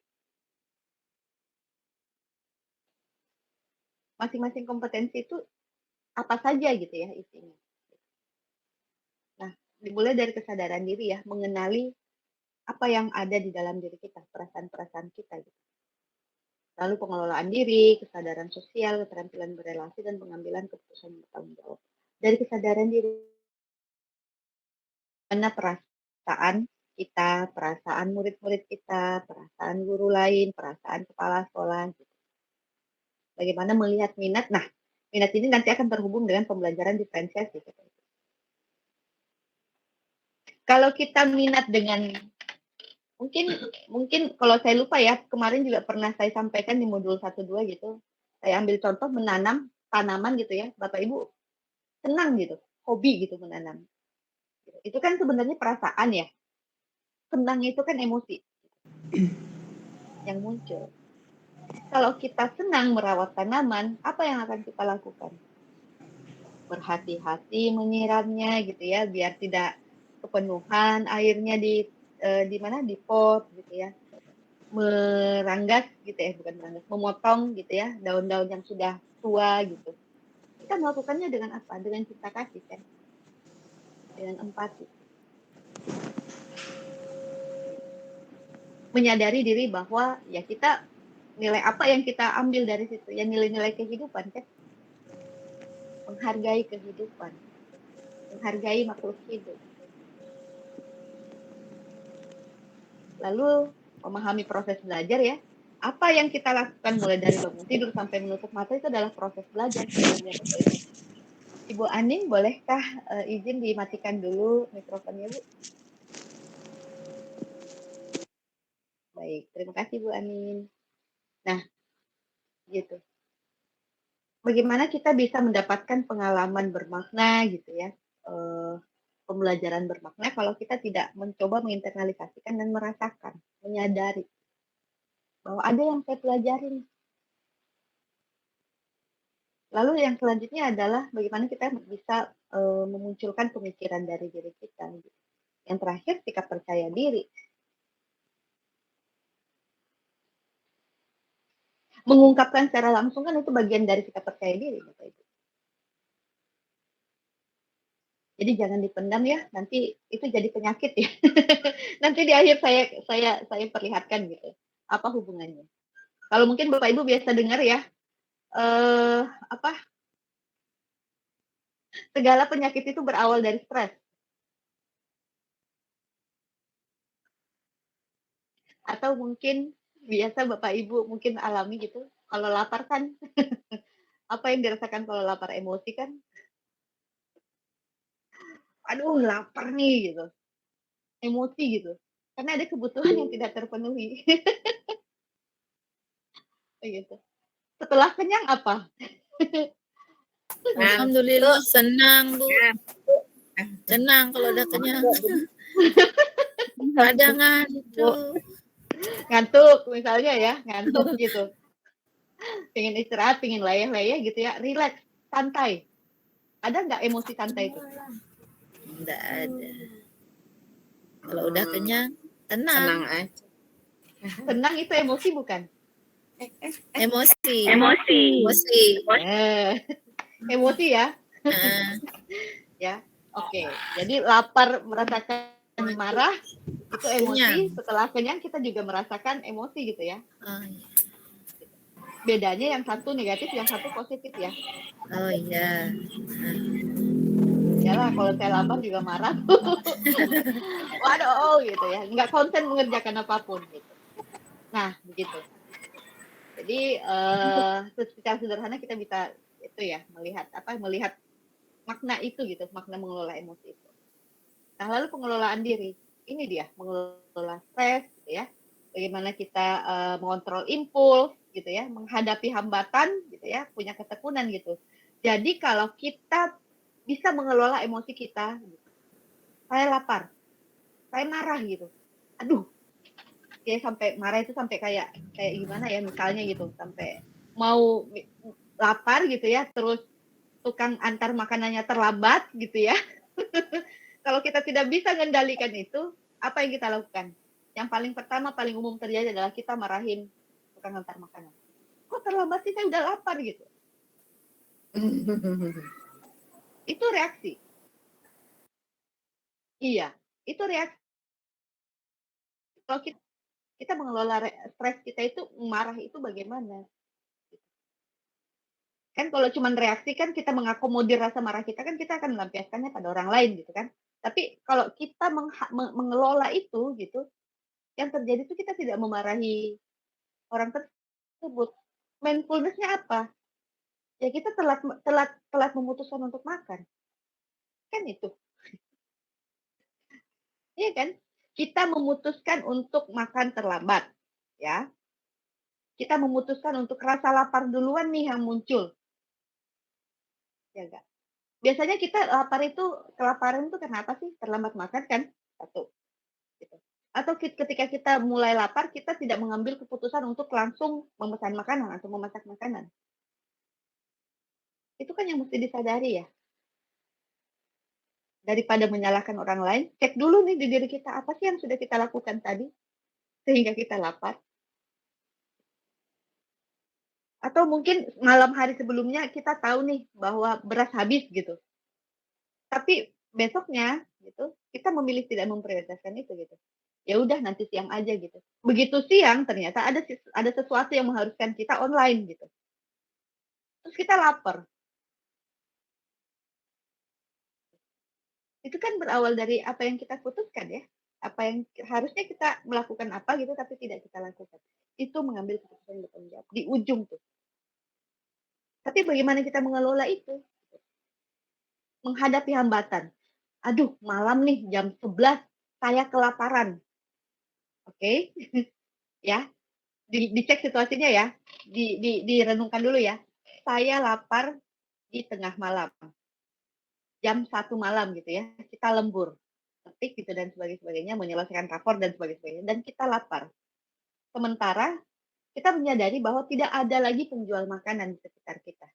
Masing-masing kompetensi itu apa saja gitu ya isinya. Nah, dimulai dari kesadaran diri ya, mengenali apa yang ada di dalam diri kita, perasaan-perasaan kita gitu. Lalu pengelolaan diri, kesadaran sosial, keterampilan berelasi, dan pengambilan keputusan bertanggung jawab. Dari kesadaran diri, mana perasaan kita, perasaan murid-murid kita, perasaan guru lain, perasaan kepala sekolah, gitu. Bagaimana melihat minat. Nah, minat ini nanti akan terhubung dengan pembelajaran diferensiasi. Gitu. Kalau kita minat dengan mungkin kalau saya lupa ya, kemarin juga pernah saya sampaikan di modul 1-2 gitu. Saya ambil contoh menanam tanaman gitu ya. Bapak Ibu senang gitu, hobi gitu menanam. Itu kan sebenarnya perasaan ya. Senang itu kan emosi yang muncul. Kalau kita senang merawat tanaman, apa yang akan kita lakukan? Berhati-hati menyiramnya gitu ya, biar tidak kepenuhan airnya di mana di pot gitu ya. Meranggas gitu ya, bukan meranggas, memotong gitu ya daun-daun yang sudah tua gitu. Kita melakukannya dengan apa? Dengan cinta kasih kan, dengan empati. Menyadari diri bahwa ya kita nilai apa yang kita ambil dari situ, ya nilai-nilai kehidupan kan, menghargai kehidupan, menghargai makhluk hidup. Lalu memahami proses belajar ya. Apa yang kita lakukan mulai dari bangun tidur sampai menutup mata itu adalah proses belajar sebenarnya. Ibu Aning, bolehkah izin dimatikan dulu mikrofonnya, Bu? Baik, terima kasih Bu Aning. Nah, gitu. Bagaimana kita bisa mendapatkan pengalaman bermakna gitu ya, pembelajaran bermakna kalau kita tidak mencoba menginternalisasikan dan merasakan, menyadari bahwa ada yang saya pelajari. Lalu yang selanjutnya adalah bagaimana kita bisa memunculkan pemikiran dari diri kita. Yang terakhir, sikap percaya diri. Mengungkapkan secara langsung kan itu bagian dari sikap percaya diri, Bapak Ibu. Jadi jangan dipendam ya, nanti itu jadi penyakit ya. Nanti di akhir saya perlihatkan gitu. Apa hubungannya? Kalau mungkin Bapak Ibu biasa dengar ya, segala penyakit itu berawal dari stres. Atau mungkin biasa Bapak Ibu mungkin alami gitu, kalau lapar kan, apa yang dirasakan kalau lapar, emosi kan? Aduh lapar nih gitu, emosi gitu. Karena ada kebutuhan yang tidak terpenuhi. Gitu. Setelah kenyang apa? Alhamdulillah senang Bu. Senang kalau udah kenyang. Ada ngantuk. Ngantuk misalnya ya, ngantuk gitu. Pengen istirahat, pengen layah-layah gitu ya, relax, santai. Ada nggak emosi santai itu? Enggak ada. Kalau udah kenyang, tenang. Senang aja. Senang itu emosi bukan? Emosi. Emosi ya. Ya, oke. Jadi lapar merasakan marah itu emosi. Kenyang. Setelah kenyang kita juga merasakan emosi gitu ya. Oh iya. Bedanya yang satu negatif, yang satu positif ya. Oh iya. Yalah, kalau saya lapar juga marah tuh. Waduh gitu ya, nggak konsen mengerjakan apapun gitu. Nah begitu. Jadi secara sederhana kita bisa itu ya melihat makna itu gitu, makna mengelola emosi itu. Nah lalu pengelolaan diri, ini dia mengelola stres gitu ya. Bagaimana kita mengontrol impuls gitu ya, menghadapi hambatan gitu ya, punya ketekunan gitu. Jadi kalau kita bisa mengelola emosi kita, gitu, saya lapar, saya marah gitu. Aduh, dia sampai marah itu sampai kayak gimana ya, misalnya gitu, sampai mau lapar gitu ya, terus tukang antar makanannya terlambat gitu ya. Kalau kita tidak bisa mengendalikan itu, apa yang kita lakukan? Yang paling pertama, paling umum terjadi adalah kita marahin tukang antar makanan. Kok terlambat sih, saya udah lapar gitu. Itu reaksi. Iya, itu reaksi. Kalau kita mengelola stres kita itu, marah itu bagaimana? Kan kalau cuma reaksi kan kita mengakomodir rasa marah kita, kan kita akan melampiaskannya pada orang lain gitu kan. Tapi kalau kita mengelola itu gitu, yang terjadi itu kita tidak memarahi orang tersebut. Mindfulness-nya apa? Ya kita telat memutuskan untuk makan. Kan itu. Iya kan? Kita memutuskan untuk makan terlambat, ya. Kita memutuskan untuk rasa lapar duluan nih yang muncul. Ya enggak? Biasanya kita lapar itu, kelaparan itu kenapa sih? Terlambat makan kan? Satu. Gitu. Atau ketika kita mulai lapar, kita tidak mengambil keputusan untuk langsung memesan makanan atau memasak makanan. Itu kan yang mesti disadari ya. Daripada menyalahkan orang lain, cek dulu nih di diri kita, apa sih yang sudah kita lakukan tadi sehingga kita lapar? Atau mungkin malam hari sebelumnya kita tahu nih bahwa beras habis gitu. Tapi besoknya gitu, kita memilih tidak memprioritaskan itu gitu. Ya udah nanti siang aja gitu. Begitu siang ternyata ada sesuatu yang mengharuskan kita online gitu. Terus kita lapar. Itu kan berawal dari apa yang kita putuskan ya. Apa yang harusnya kita melakukan apa gitu tapi tidak kita lakukan. Itu mengambil keputusan yang bertanggung jawab di ujung tuh. Tapi bagaimana kita mengelola itu? Menghadapi hambatan. Aduh, malam nih jam 11 saya kelaparan. Oke. Ya, dicek situasinya ya. Direnungkan dulu ya. Saya lapar di tengah malam. Jam 1 malam gitu ya. Kita lembur. Ketik gitu dan sebagainya, menyelesaikan rapor dan sebagainya. Dan kita lapar. Sementara kita menyadari bahwa tidak ada lagi penjual makanan di sekitar kita.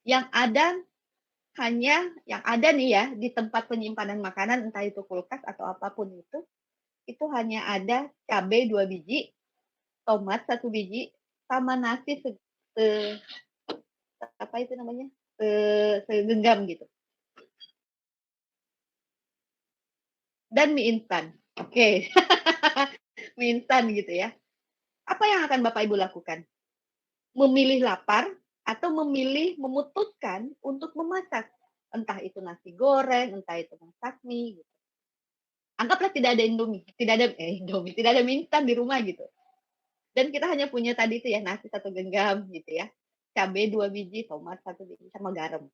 Yang ada nih ya di tempat penyimpanan makanan, entah itu kulkas atau apapun itu hanya ada cabai 2 biji, tomat 1 biji, sama nasi apa itu namanya? Segenggam gitu. Dan mie instan. Oke. Mie instan gitu ya. Apa yang akan Bapak Ibu lakukan? Memilih lapar atau memutuskan untuk memasak? Entah itu nasi goreng, entah itu masak mie gitu. Anggaplah tidak ada Indomie, tidak ada mie instan di rumah gitu. Dan kita hanya punya tadi itu ya, nasi 1 genggam gitu ya. Cabai 2 biji, tomat 1 biji sama garam.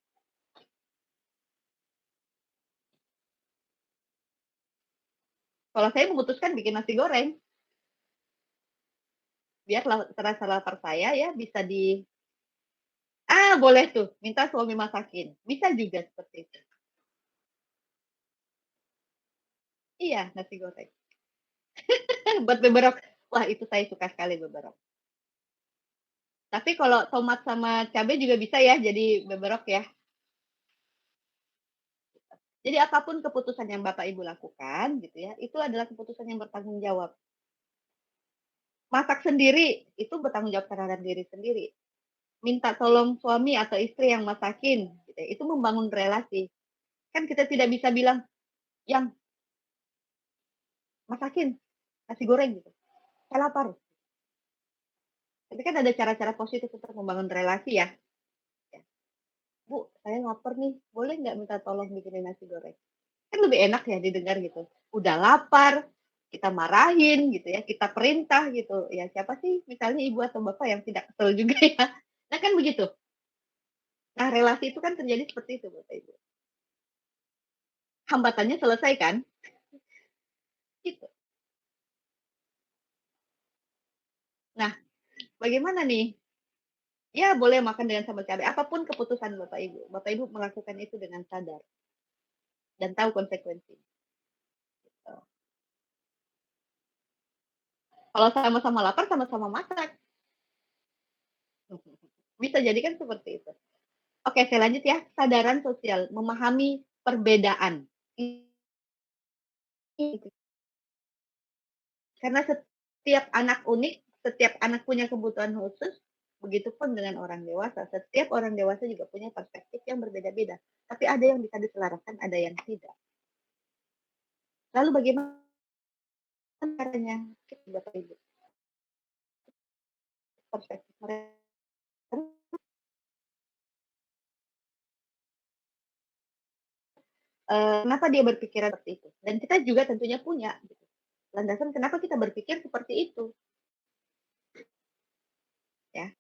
Kalau saya memutuskan bikin nasi goreng, biar rasa lapar saya ya bisa boleh tuh, minta suami masakin. Bisa juga seperti itu. Iya, nasi goreng. Buat beberok. Wah, itu saya suka sekali beberok. Tapi kalau tomat sama cabai juga bisa ya jadi beberok ya. Jadi apapun keputusan yang Bapak Ibu lakukan gitu ya, itu adalah keputusan yang bertanggung jawab. Masak sendiri itu bertanggung jawab terhadap diri sendiri. Minta tolong suami atau istri yang masakin, gitu ya, itu membangun relasi. Kan kita tidak bisa bilang, yang masakin nasi goreng gitu, saya lapar. Tapi kan ada cara-cara positif untuk membangun relasi ya. Bu, saya lapar nih, boleh nggak minta tolong bikinin nasi goreng? Kan lebih enak ya didengar gitu. Udah lapar, kita marahin gitu ya, kita perintah gitu. Ya siapa sih misalnya ibu atau bapak yang tidak kesel juga ya. Nah kan begitu. Nah relasi itu kan terjadi seperti itu Bapak Ibu. Hambatannya selesai kan? Gitu. Nah bagaimana nih? Ya boleh makan dengan sambal cabai. Apapun keputusan Bapak Ibu. Bapak Ibu melakukan itu dengan sadar. dan tahu konsekuensi. Gitu. Kalau sama-sama lapar, sama-sama masak. Bisa jadi kan seperti itu. Oke, saya lanjut ya. Kesadaran sosial, memahami perbedaan. Karena setiap anak unik, setiap anak punya kebutuhan khusus, begitupun dengan orang dewasa. Setiap orang dewasa juga punya perspektif yang berbeda-beda. Tapi ada yang bisa diselaraskan, ada yang tidak. Lalu bagaimana caranya? Bapak Ibu, perspektif mereka. Kenapa dia berpikiran seperti itu? Dan kita juga tentunya punya gitu, landasan kenapa kita berpikir seperti itu. Ya,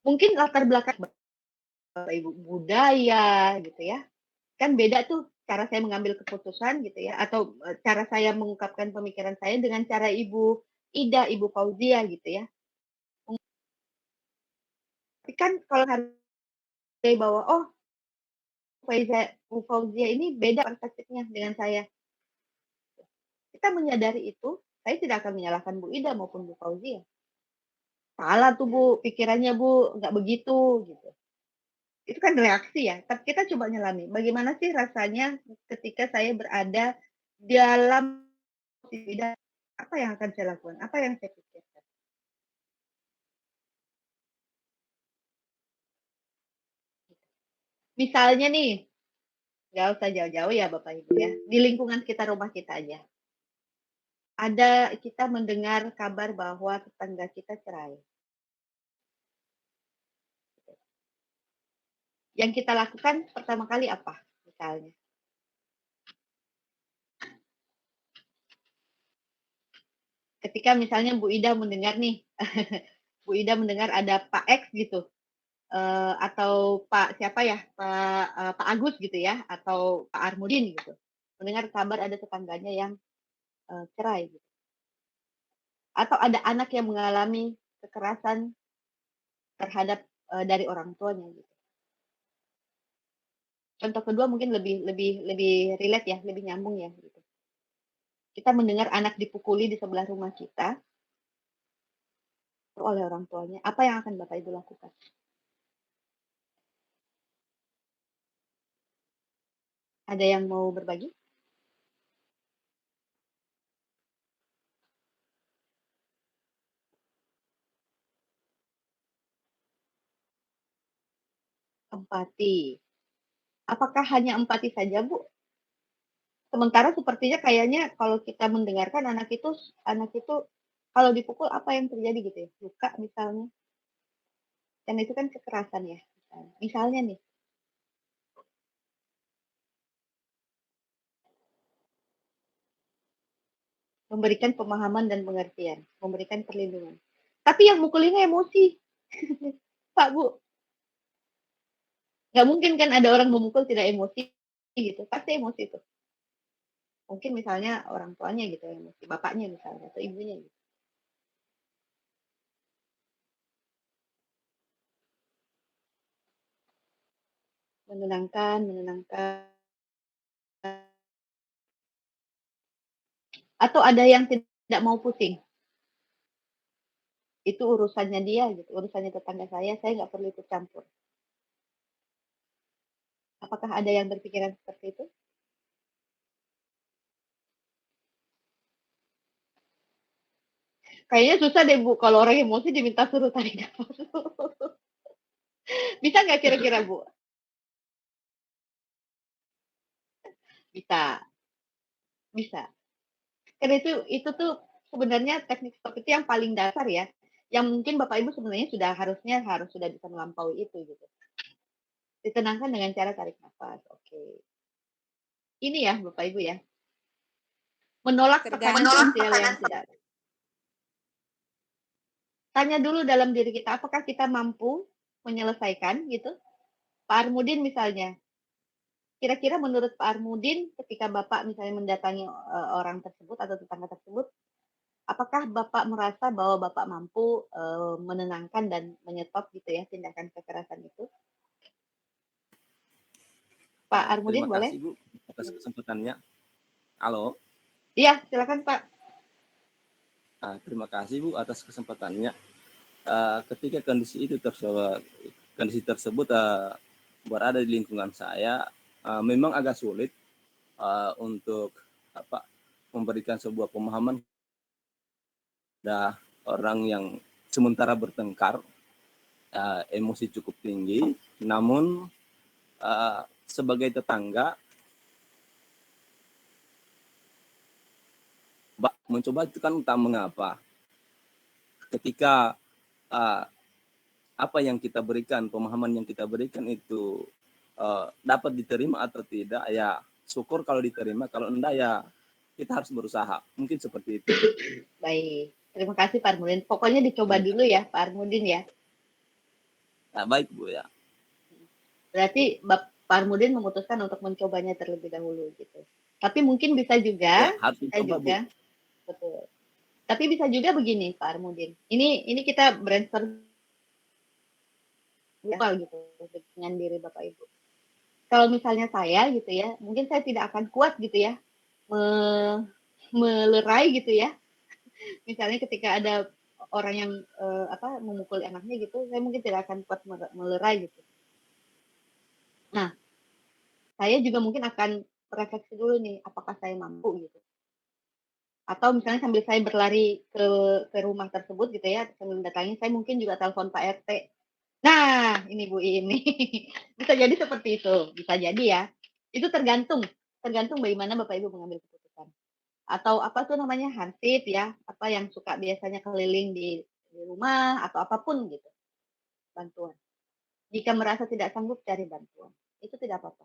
mungkin latar belakang Bapak Ibu budaya gitu ya, kan beda tuh cara saya mengambil keputusan gitu ya, atau cara saya mengungkapkan pemikiran saya dengan cara Ibu Ida, Ibu Fauzia gitu ya. Tapi kan kalau hargai bahwa oh Bu Fauzia ini beda perspektifnya dengan saya. Kita menyadari itu, saya tidak akan menyalahkan Bu Ida maupun Bu Fauzia. Salah tuh Bu, pikirannya Bu, nggak begitu gitu. Itu kan reaksi ya, tapi kita coba nyelami. Bagaimana sih rasanya ketika saya berada dalam posisi Ida, apa yang akan saya lakukan? Apa yang saya pikirkan? Misalnya nih, nggak usah jauh-jauh ya Bapak Ibu ya, di lingkungan kita, rumah kita aja. Ada kita mendengar kabar bahwa tetangga kita cerai. Yang kita lakukan pertama kali apa misalnya? Ketika misalnya Bu Ida mendengar nih, Bu Ida mendengar ada Pak X gitu, atau Pak siapa ya, Pak Agus gitu ya, atau Pak Armudin gitu, mendengar kabar ada tetangganya yang cerai gitu. Atau ada anak yang mengalami kekerasan terhadap dari orang tuanya gitu. Contoh kedua mungkin lebih relate ya, lebih nyambung ya gitu. Kita mendengar anak dipukuli di sebelah rumah kita oleh orang tuanya, apa yang akan Bapak Ibu lakukan? Ada yang mau berbagi? Empati. Apakah hanya empati saja, Bu? Sementara sepertinya kayaknya kalau kita mendengarkan anak itu kalau dipukul apa yang terjadi gitu ya? Luka misalnya. Dan itu kan kekerasan ya. Misalnya nih, memberikan pemahaman dan pengertian, memberikan perlindungan. Tapi yang mukulinnya emosi. Pak, Bu, nggak mungkin kan ada orang memukul tidak emosi gitu. Pasti emosi itu. Mungkin misalnya orang tuanya gitu emosi, bapaknya misalnya atau ibunya gitu. Menenangkan. Atau ada yang tidak mau pusing. Itu urusannya dia gitu, urusannya tetangga saya nggak perlu ikut campur. Apakah ada yang berpikiran seperti itu? Kayaknya susah deh Bu, kalau orang emosi diminta suruh tarik nafas. Bisa nggak kira-kira Bu? Bisa, bisa. Karena itu tuh sebenarnya teknik seperti itu yang paling dasar ya, yang mungkin Bapak Ibu sebenarnya harus sudah bisa melampaui itu gitu. Ditenangkan dengan cara tarik nafas. Oke. Ini ya Bapak Ibu ya. Menolak tekanan sosial yang tidak. Tanya dulu dalam diri kita, apakah kita mampu menyelesaikan gitu? Pak Armudin misalnya, kira-kira menurut Pak Armudin ketika Bapak misalnya mendatangi orang tersebut atau tetangga tersebut, apakah Bapak merasa bahwa Bapak mampu menenangkan dan menyetop gitu ya tindakan kekerasan itu? Pak Armudin Terima boleh? kasih, Bu. atas kesempatannya. Halo. Iya, silakan Pak. Terima kasih Bu atas kesempatannya. Ketika kondisi tersebut berada di lingkungan saya, memang agak sulit untuk memberikan sebuah pemahaman pada orang yang sementara bertengkar, emosi cukup tinggi, namun sebagai tetangga mencoba itu kan tak mengapa. Ketika apa yang kita berikan, pemahaman yang kita berikan itu dapat diterima atau tidak, ya syukur kalau diterima, kalau enggak ya kita harus berusaha. Mungkin seperti itu. Baik, terima kasih Pak Armudin. Pokoknya dicoba dulu ya Pak Armudin ya. Baik Bu ya. Berarti Pak Armudin memutuskan untuk mencobanya terlebih dahulu gitu. Tapi mungkin bisa juga, Ya, harus dicoba, Bu. Betul. Tapi bisa juga begini Pak Armudin. Ini kita brainstorm gitu dengan diri Bapak Ibu. Kalau misalnya saya gitu ya, mungkin saya tidak akan kuat gitu ya melerai gitu ya. Misalnya ketika ada orang yang memukul anaknya gitu, saya mungkin tidak akan kuat melerai gitu. Nah, saya juga mungkin akan refleksi dulu nih, apakah saya mampu gitu. Atau misalnya sambil saya berlari ke rumah tersebut gitu ya, sambil mendatangi, saya mungkin juga telepon Pak RT. Nah, ini Bu ini. Bisa jadi seperti itu, bisa jadi ya. Itu tergantung bagaimana Bapak Ibu mengambil keputusan. Atau apa tuh namanya, hansip ya, apa yang suka biasanya keliling di rumah atau apapun gitu. Bantuan. Jika merasa tidak sanggup, cari bantuan. Itu tidak apa-apa.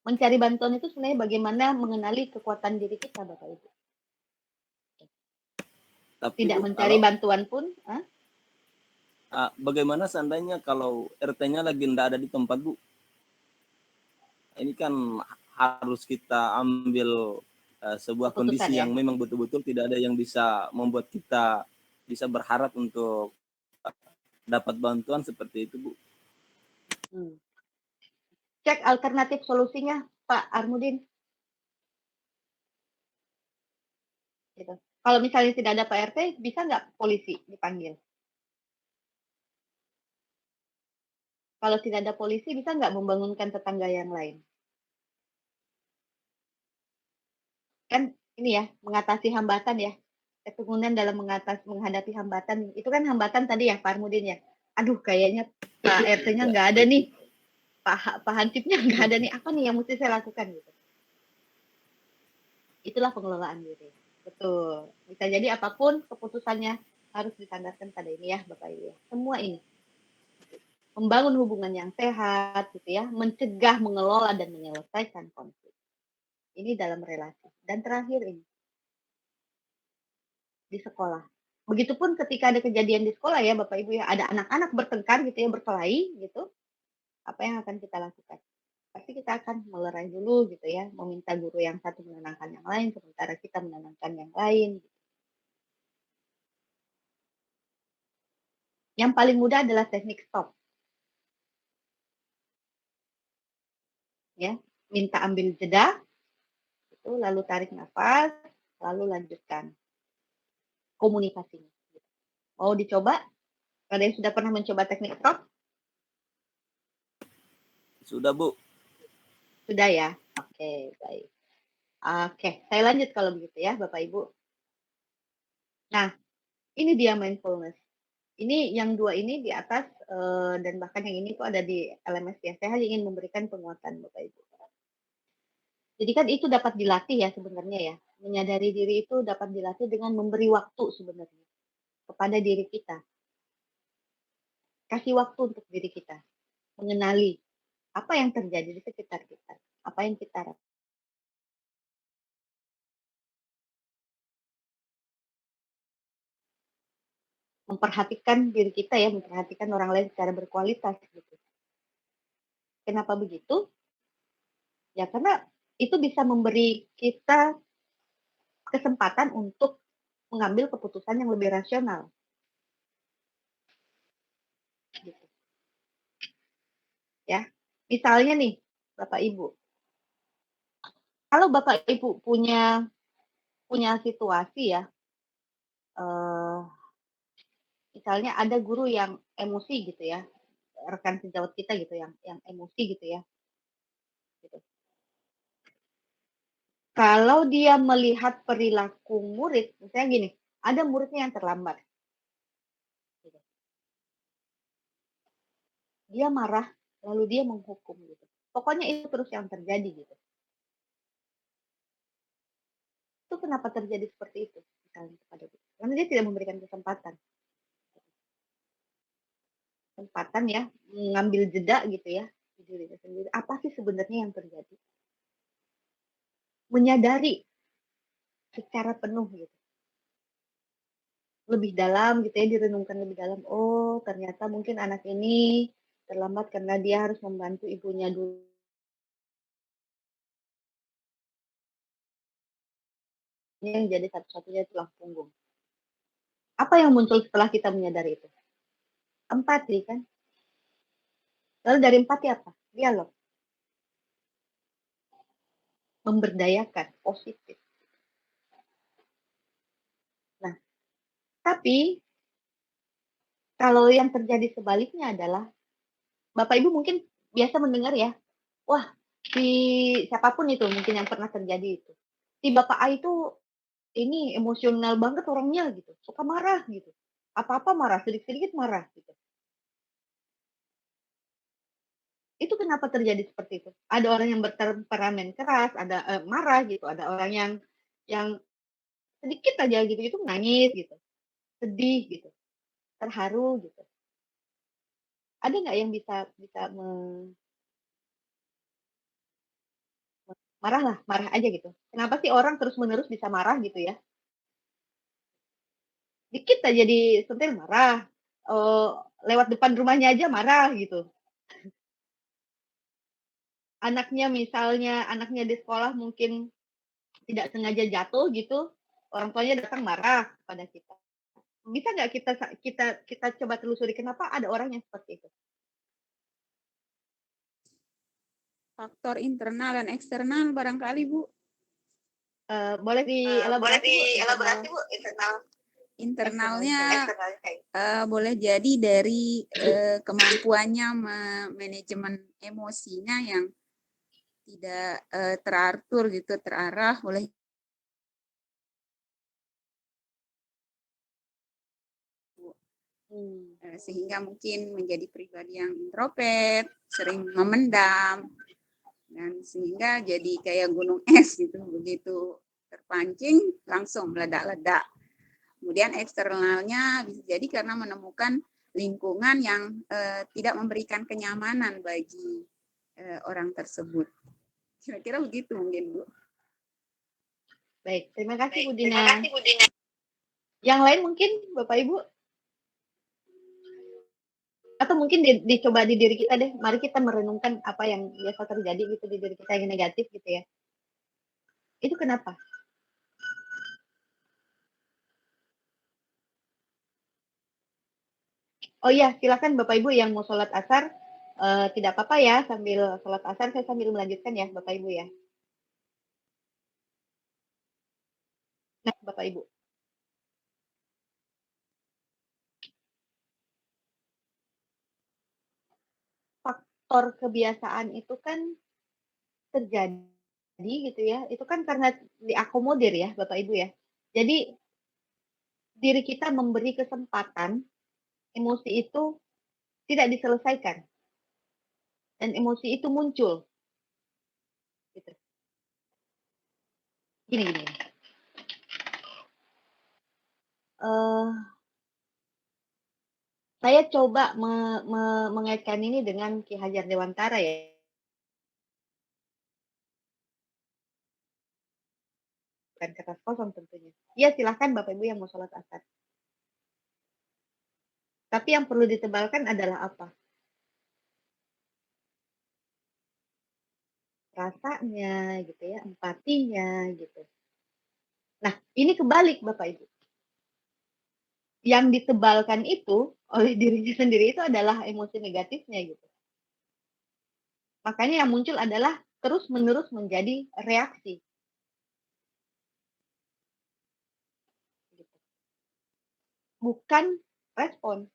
Mencari bantuan itu sebenarnya bagaimana mengenali kekuatan diri kita, Bapak Ibu. Tapi, Tidak Bu, mencari bantuan pun, bagaimana seandainya kalau RT-nya lagi tidak ada di tempat, Bu? Ini kan harus kita ambil sebuah keputusan, kondisi ya? yang memang betul-betul tidak ada yang bisa membuat kita bisa berharap untuk dapat bantuan seperti itu, Bu. Cek alternatif solusinya, Pak Armudin. Gitu. Kalau misalnya tidak ada Pak RT, bisa nggak polisi dipanggil? Kalau tidak ada polisi, bisa nggak membangunkan tetangga yang lain? Kan ini ya, mengatasi hambatan ya. Kemudian dalam menghadapi hambatan, itu kan hambatan tadi ya Pak Armudin ya. Aduh, kayaknya Pak RT-nya nggak ada nih. Pak Hansipnya nggak ada nih. Apa nih yang mesti saya lakukan gitu? Itulah pengelolaan diri. Betul. Bisa jadi apapun keputusannya harus disandarkan pada ini ya Bapak Ibu ya. Semua ini. Membangun hubungan yang sehat gitu ya, mencegah, mengelola dan menyelesaikan konflik. Ini dalam relasi. Dan terakhir ini di sekolah. Begitupun ketika ada kejadian di sekolah ya Bapak Ibu ya, ada anak-anak bertengkar gitu ya, berkelahi gitu. Apa yang akan kita lakukan? Pasti kita akan melerai dulu gitu ya, meminta guru yang satu menenangkan yang lain, sementara kita menenangkan yang lain. Yang paling mudah adalah teknik stop. Ya, minta ambil jeda, itu, lalu tarik nafas, lalu lanjutkan komunikasinya. Mau dicoba? Ada yang sudah pernah mencoba teknik stop? Sudah, Bu. Sudah ya? Oke, baik. Oke, saya lanjut kalau begitu ya, Bapak Ibu. Nah, ini dia mindfulness. Ini yang dua ini di atas, dan bahkan yang ini tuh ada di LMS ya. Saya hanya ingin memberikan penguatan Bapak Ibu. Jadi kan itu dapat dilatih ya sebenarnya ya. Menyadari diri itu dapat dilatih dengan memberi waktu sebenarnya kepada diri kita. Kasih waktu untuk diri kita. Mengenali apa yang terjadi di sekitar kita. Apa yang kita rasakan. Memperhatikan diri kita ya, memperhatikan orang lain secara berkualitas gitu. Kenapa begitu? Ya karena itu bisa memberi kita kesempatan untuk mengambil keputusan yang lebih rasional. Gitu. Ya, misalnya nih, Bapak Ibu. Kalau Bapak Ibu punya situasi ya, misalnya ada guru yang emosi gitu ya, rekan sejawat kita gitu yang emosi gitu ya. Gitu. Kalau dia melihat perilaku murid, misalnya gini, ada muridnya yang terlambat. Gitu. Dia marah, lalu dia menghukum gitu. Pokoknya itu terus yang terjadi gitu. Itu kenapa terjadi seperti itu? Misalnya kepada dia. Karena dia tidak memberikan kesempatan ya, mengambil jeda gitu ya di dirinya sendiri. Apa sih sebenarnya yang terjadi? Menyadari secara penuh gitu. Lebih dalam gitu ya, direnungkan lebih dalam. Oh, ternyata mungkin anak ini terlambat karena dia harus membantu ibunya dulu. Ini yang jadi satu-satunya tulang punggung. Apa yang muncul setelah kita menyadari itu? Empati kan? Lalu dari empati apa? Dialog. Memberdayakan, positif. Nah, tapi kalau yang terjadi sebaliknya adalah Bapak Ibu mungkin biasa mendengar ya, wah si siapapun itu mungkin yang pernah terjadi itu. Si Bapak A itu ini emosional banget orangnya gitu, suka marah gitu. Apa-apa marah, sedikit-sedikit marah gitu. Itu kenapa terjadi seperti itu? Ada orang yang bertemperamen keras, ada marah gitu, ada orang yang sedikit aja gitu itu nangis gitu, sedih gitu, terharu gitu. Ada nggak yang bisa marah lah, marah aja gitu. Kenapa sih orang terus-menerus bisa marah gitu ya? Dikit aja disentil marah, lewat depan rumahnya aja marah gitu. Anaknya di sekolah mungkin tidak sengaja jatuh gitu, orang tuanya datang marah pada kita. Bisa nggak kita coba telusuri kenapa ada orang yang seperti itu? Faktor internal dan eksternal barangkali, Bu. Boleh dielaborasi, Bu, internalnya boleh jadi dari kemampuannya manajemen emosinya yang tidak teratur gitu, terarah, boleh sehingga mungkin menjadi pribadi yang introvert, sering memendam, dan sehingga jadi kayak gunung es gitu, begitu terpancing langsung meledak-ledak. Kemudian eksternalnya bisa jadi karena menemukan lingkungan yang tidak memberikan kenyamanan bagi orang tersebut. Kira-kira begitu mungkin, Bu. Baik, terima kasih Bu Dina. Yang lain mungkin Bapak Ibu? Atau mungkin dicoba di diri kita deh, mari kita merenungkan apa yang biasa terjadi gitu di diri kita yang negatif gitu ya. Itu kenapa? Oh iya, silakan Bapak Ibu yang mau sholat asar, tidak apa-apa ya sambil sholat asar saya sambil melanjutkan ya Bapak Ibu ya. Nah Bapak Ibu. Faktor kebiasaan itu kan terjadi gitu ya, itu kan karena diakomodir ya Bapak Ibu ya. Jadi diri kita memberi kesempatan emosi itu tidak diselesaikan dan emosi itu muncul. Gitu. Gini. Saya coba mengaitkan ini dengan Ki Hajar Dewantara ya. Bukan kertas kosong tentunya. Ya silahkan Bapak Ibu yang mau sholat asar. Tapi yang perlu ditebalkan adalah apa? Rasanya gitu ya, empatinya gitu. Nah, ini kebalik Bapak Ibu. Yang ditebalkan itu oleh dirinya sendiri itu adalah emosi negatifnya gitu. Makanya yang muncul adalah terus-menerus menjadi reaksi. Bukan respon.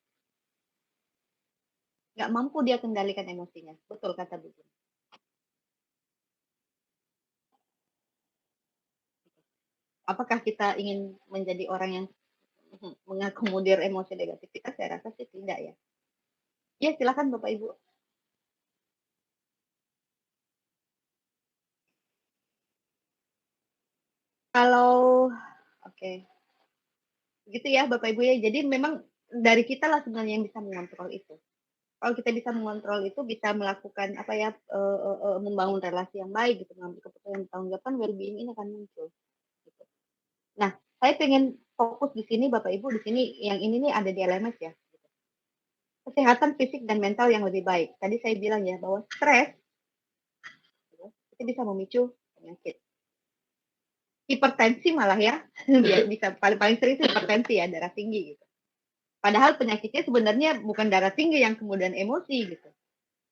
Nggak mampu dia kendalikan emosinya. Betul kata Bu Jun. Apakah kita ingin menjadi orang yang mengakomodir emosi negatif kita? Saya rasa sih tidak ya. Ya silakan Bapak Ibu. Kalau oke. Gitu ya Bapak Ibu ya. Jadi memang dari kita lah sebenarnya yang bisa mengontrol itu. Kalau kita bisa mengontrol itu, bisa melakukan apa ya, membangun relasi yang baik gitu, mengambil keputusan tanggung jawab, well-being ini akan muncul. Gitu. Nah, saya pengen fokus di sini Bapak Ibu, di sini yang ini nih ada di LMS ya. Gitu. Kesehatan fisik dan mental yang lebih baik. Tadi saya bilang ya bahwa stres gitu, itu bisa memicu penyakit. Hipertensi malah ya, bisa paling sering itu hipertensi ya, darah tinggi gitu. Padahal penyakitnya sebenarnya bukan darah tinggi yang kemudian emosi gitu.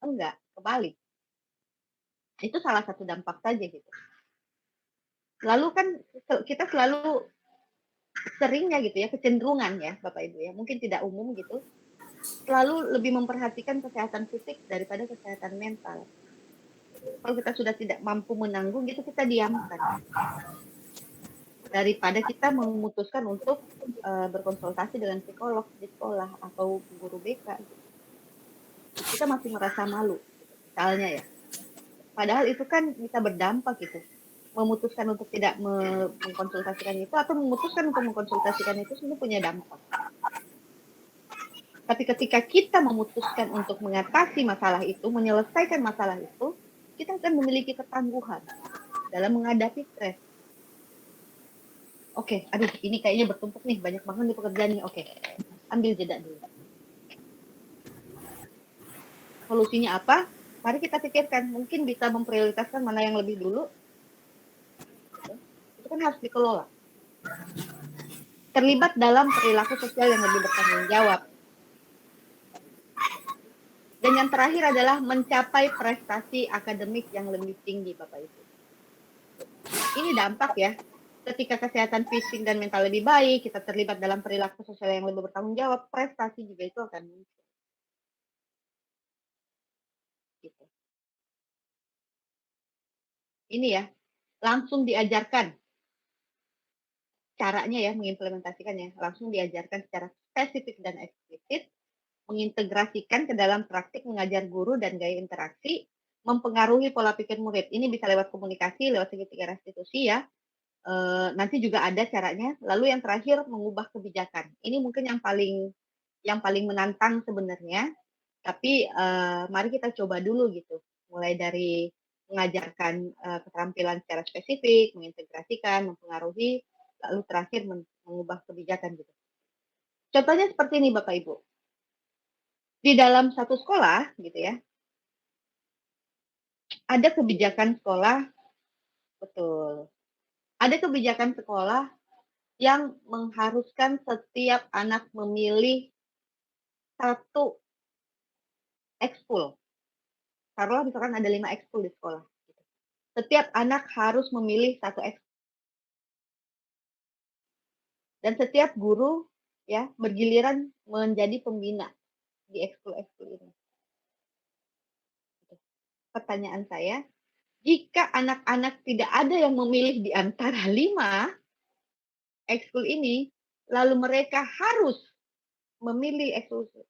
Enggak, kebalik. Itu salah satu dampak saja gitu. Lalu kan kita selalu seringnya gitu ya, kecenderungan ya Bapak Ibu ya, mungkin tidak umum gitu, selalu lebih memperhatikan kesehatan fisik daripada kesehatan mental. Kalau kita sudah tidak mampu menanggung gitu, kita diamkan. Daripada kita memutuskan untuk berkonsultasi dengan psikolog di sekolah atau guru BK. Gitu. Kita masih merasa malu, misalnya ya. Padahal itu kan bisa berdampak gitu. Memutuskan untuk tidak mengkonsultasikan itu atau memutuskan untuk mengkonsultasikan itu semua punya dampak. Tapi ketika kita memutuskan untuk mengatasi masalah itu, menyelesaikan masalah itu, kita akan memiliki ketangguhan dalam menghadapi stres. Oke, aduh ini kayaknya bertumpuk nih, banyak banget di pekerjaan nih. Oke, ambil jeda dulu. Solusinya apa? Mari kita pikirkan, mungkin bisa memprioritaskan mana yang lebih dulu. Itu kan harus dikelola. Terlibat dalam perilaku sosial yang lebih bertanggung jawab. Dan yang terakhir adalah mencapai prestasi akademik yang lebih tinggi, Bapak Ibu. Ini dampak ya. Ketika kesehatan fisik dan mental lebih baik, kita terlibat dalam perilaku sosial yang lebih bertanggung jawab, prestasi juga itu akan muncul. Gitu. Ini ya, langsung diajarkan. Caranya ya, mengimplementasikannya. Langsung diajarkan secara spesifik dan eksplisit, mengintegrasikan ke dalam praktik mengajar guru dan gaya interaksi, mempengaruhi pola pikir murid. Ini bisa lewat komunikasi, lewat segitiga restitusi ya. Nanti juga ada caranya. Lalu yang terakhir mengubah kebijakan. Ini mungkin yang paling menantang sebenarnya. Tapi mari kita coba dulu gitu. Mulai dari mengajarkan keterampilan secara spesifik, mengintegrasikan, mempengaruhi, lalu terakhir mengubah kebijakan gitu. Contohnya seperti ini Bapak Ibu. Di dalam satu sekolah gitu ya, ada kebijakan sekolah, betul. Ada kebijakan sekolah yang mengharuskan setiap anak memilih satu ekskul. Taruhlah misalkan ada 5 ekskul di sekolah. Setiap anak harus memilih satu ekskul. Dan setiap guru ya bergiliran menjadi pembina di ekskul-ekskul ini. Pertanyaan saya, jika anak-anak tidak ada yang memilih di antara 5 ekskul ini, lalu mereka harus memilih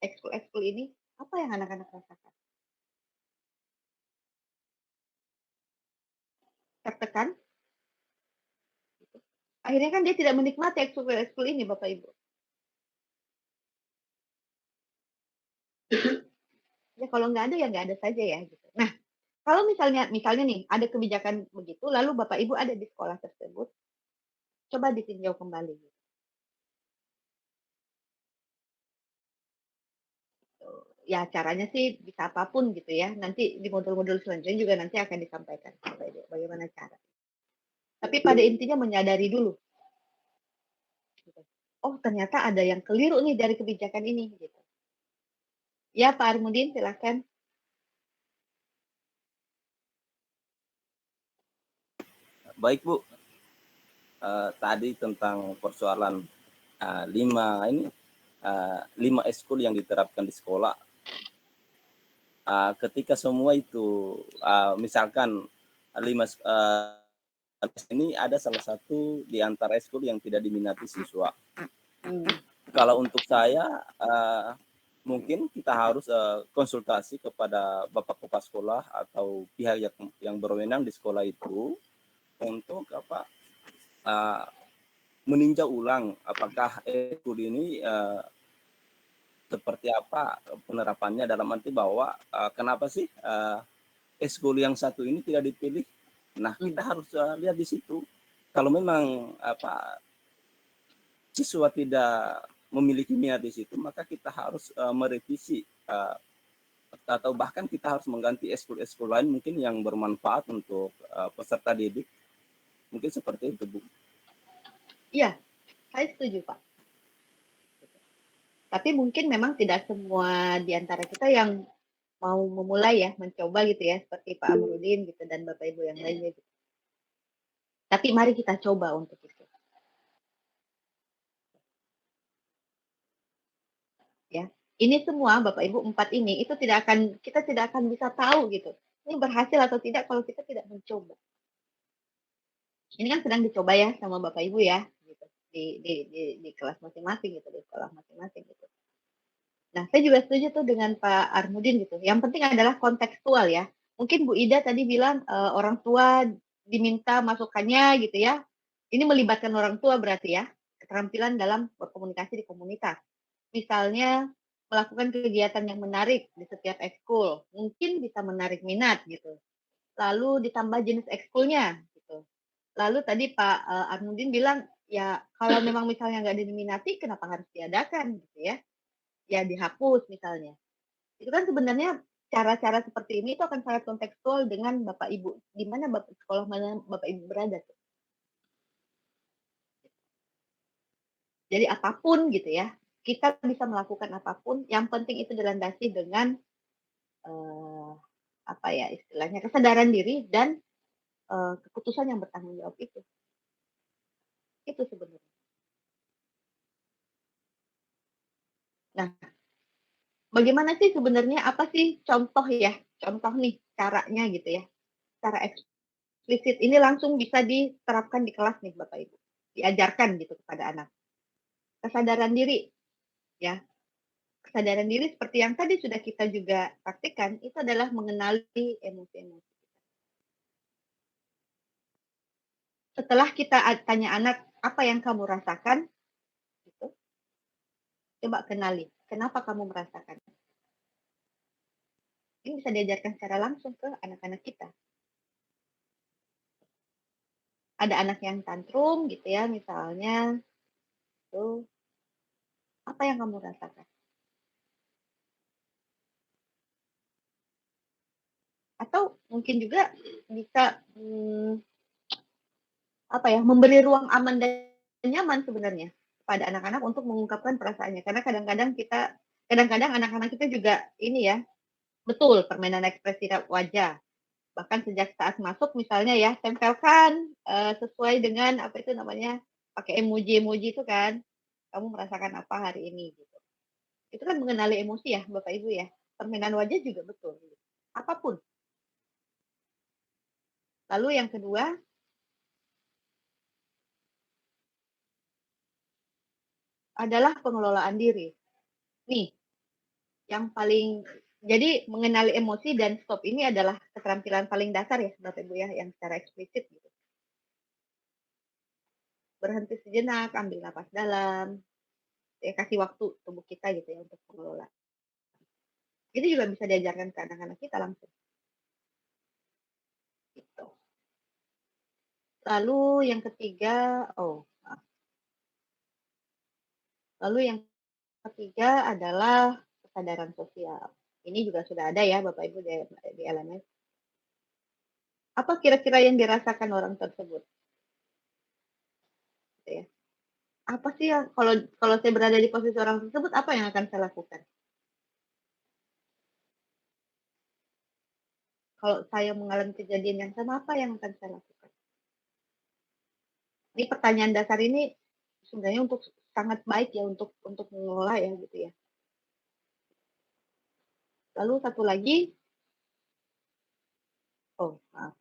ekskul ini, apa yang anak-anak rasakan? Tertekan? Akhirnya kan dia tidak menikmati ekskul ini, Bapak Ibu. Ya kalau nggak ada ya nggak ada saja ya. Gitu. Nah, kalau misalnya nih ada kebijakan begitu, lalu Bapak Ibu ada di sekolah tersebut, coba ditinjau kembali. Ya caranya sih bisa apapun gitu ya. Nanti di modul-modul selanjutnya juga nanti akan disampaikan bagaimana cara. Tapi pada intinya menyadari dulu. Oh ternyata ada yang keliru nih dari kebijakan ini. Gitu. Ya Pak Armudin silakan. Baik Bu, tadi tentang persoalan 5 eskul yang diterapkan di sekolah. Ketika semua itu misalkan 5 ini ada salah satu di antara eskul yang tidak diminati siswa. Kalau untuk saya mungkin kita harus konsultasi kepada Bapak Kepala Sekolah atau pihak yang berwenang di sekolah itu untuk meninjau ulang apakah eskul ini seperti apa penerapannya, dalam arti bahwa kenapa sih eskul yang satu ini tidak dipilih. Nah, kita harus lihat di situ. Kalau memang siswa tidak memiliki minat di situ, maka kita harus merevisi atau bahkan kita harus mengganti eskul-eskul lain mungkin yang bermanfaat untuk peserta didik. Mungkin seperti itu, Bu. Iya, saya setuju, Pak. Tapi mungkin memang tidak semua di antara kita yang mau memulai ya, mencoba gitu ya, seperti Pak Amrudin gitu dan Bapak Ibu yang lainnya gitu. Tapi mari kita coba untuk itu. Ya, ini semua Bapak Ibu 4 ini itu kita tidak akan bisa tahu gitu. Ini berhasil atau tidak kalau kita tidak mencoba. Ini kan sedang dicoba ya sama Bapak Ibu ya, gitu. Di kelas masing-masing gitu, di sekolah masing-masing gitu. Nah, saya juga setuju tuh dengan Pak Armudin gitu. Yang penting adalah kontekstual ya. Mungkin Bu Ida tadi bilang orang tua diminta masukannya gitu ya. Ini melibatkan orang tua berarti ya, keterampilan dalam berkomunikasi di komunitas. Misalnya melakukan kegiatan yang menarik di setiap ekskul, mungkin bisa menarik minat gitu. Lalu ditambah jenis ekskulnya gitu. Lalu tadi Pak Armudin bilang ya kalau memang misalnya nggak diminati, kenapa harus diadakan gitu ya? Ya dihapus misalnya. Itu kan sebenarnya cara-cara seperti ini itu akan sangat kontekstual dengan Bapak Ibu. Di mana sekolah mana Bapak Ibu berada. Jadi apapun gitu ya, kita bisa melakukan apapun. Yang penting itu dilandasi dengan apa ya istilahnya kesadaran diri dan keputusan yang bertanggung jawab itu. Itu sebenarnya. Nah, bagaimana sih sebenarnya apa sih contoh ya? Contoh nih caranya gitu ya. Cara eksplisit ini langsung bisa diterapkan di kelas nih Bapak Ibu. Diajarkan gitu kepada anak. Kesadaran diri ya. Kesadaran diri seperti yang tadi sudah kita juga praktikkan itu adalah mengenali emosi-emosi. Setelah kita tanya anak apa yang kamu rasakan, gitu, coba kenali kenapa kamu merasakan. Ini bisa diajarkan secara langsung ke anak-anak kita. Ada anak yang tantrum gitu ya misalnya, tuh apa yang kamu rasakan? Atau mungkin juga bisa apa ya memberi ruang aman dan nyaman sebenarnya pada anak-anak untuk mengungkapkan perasaannya karena kadang-kadang anak-anak kita juga ini ya betul permainan ekspresi wajah bahkan sejak saat masuk misalnya ya tempelkan sesuai dengan apa itu namanya pakai emoji itu kan kamu merasakan apa hari ini gitu itu kan mengenali emosi ya Bapak Ibu ya permainan wajah juga betul gitu. Apapun lalu yang kedua adalah pengelolaan diri nih yang paling jadi mengenali emosi dan stop ini adalah keterampilan paling dasar ya Bapak Ibu ya yang secara eksplisit gitu. Berhenti sejenak, ambil napas dalam, ya kasih waktu tubuh kita gitu ya untuk mengelola. Itu juga bisa diajarkan ke anak-anak kita langsung. Gitu. Lalu yang ketiga, lalu yang ketiga adalah kesadaran sosial. Ini juga sudah ada ya Bapak Ibu di LMS. Apa kira-kira yang dirasakan orang tersebut? Gitu ya. Apa sih yang kalau saya berada di posisi orang tersebut apa yang akan saya lakukan? Kalau saya mengalami kejadian yang sama apa yang akan saya lakukan? Ini pertanyaan dasar ini sebenarnya untuk sangat baik ya untuk mengelola ya gitu ya. Lalu satu lagi, oh maaf.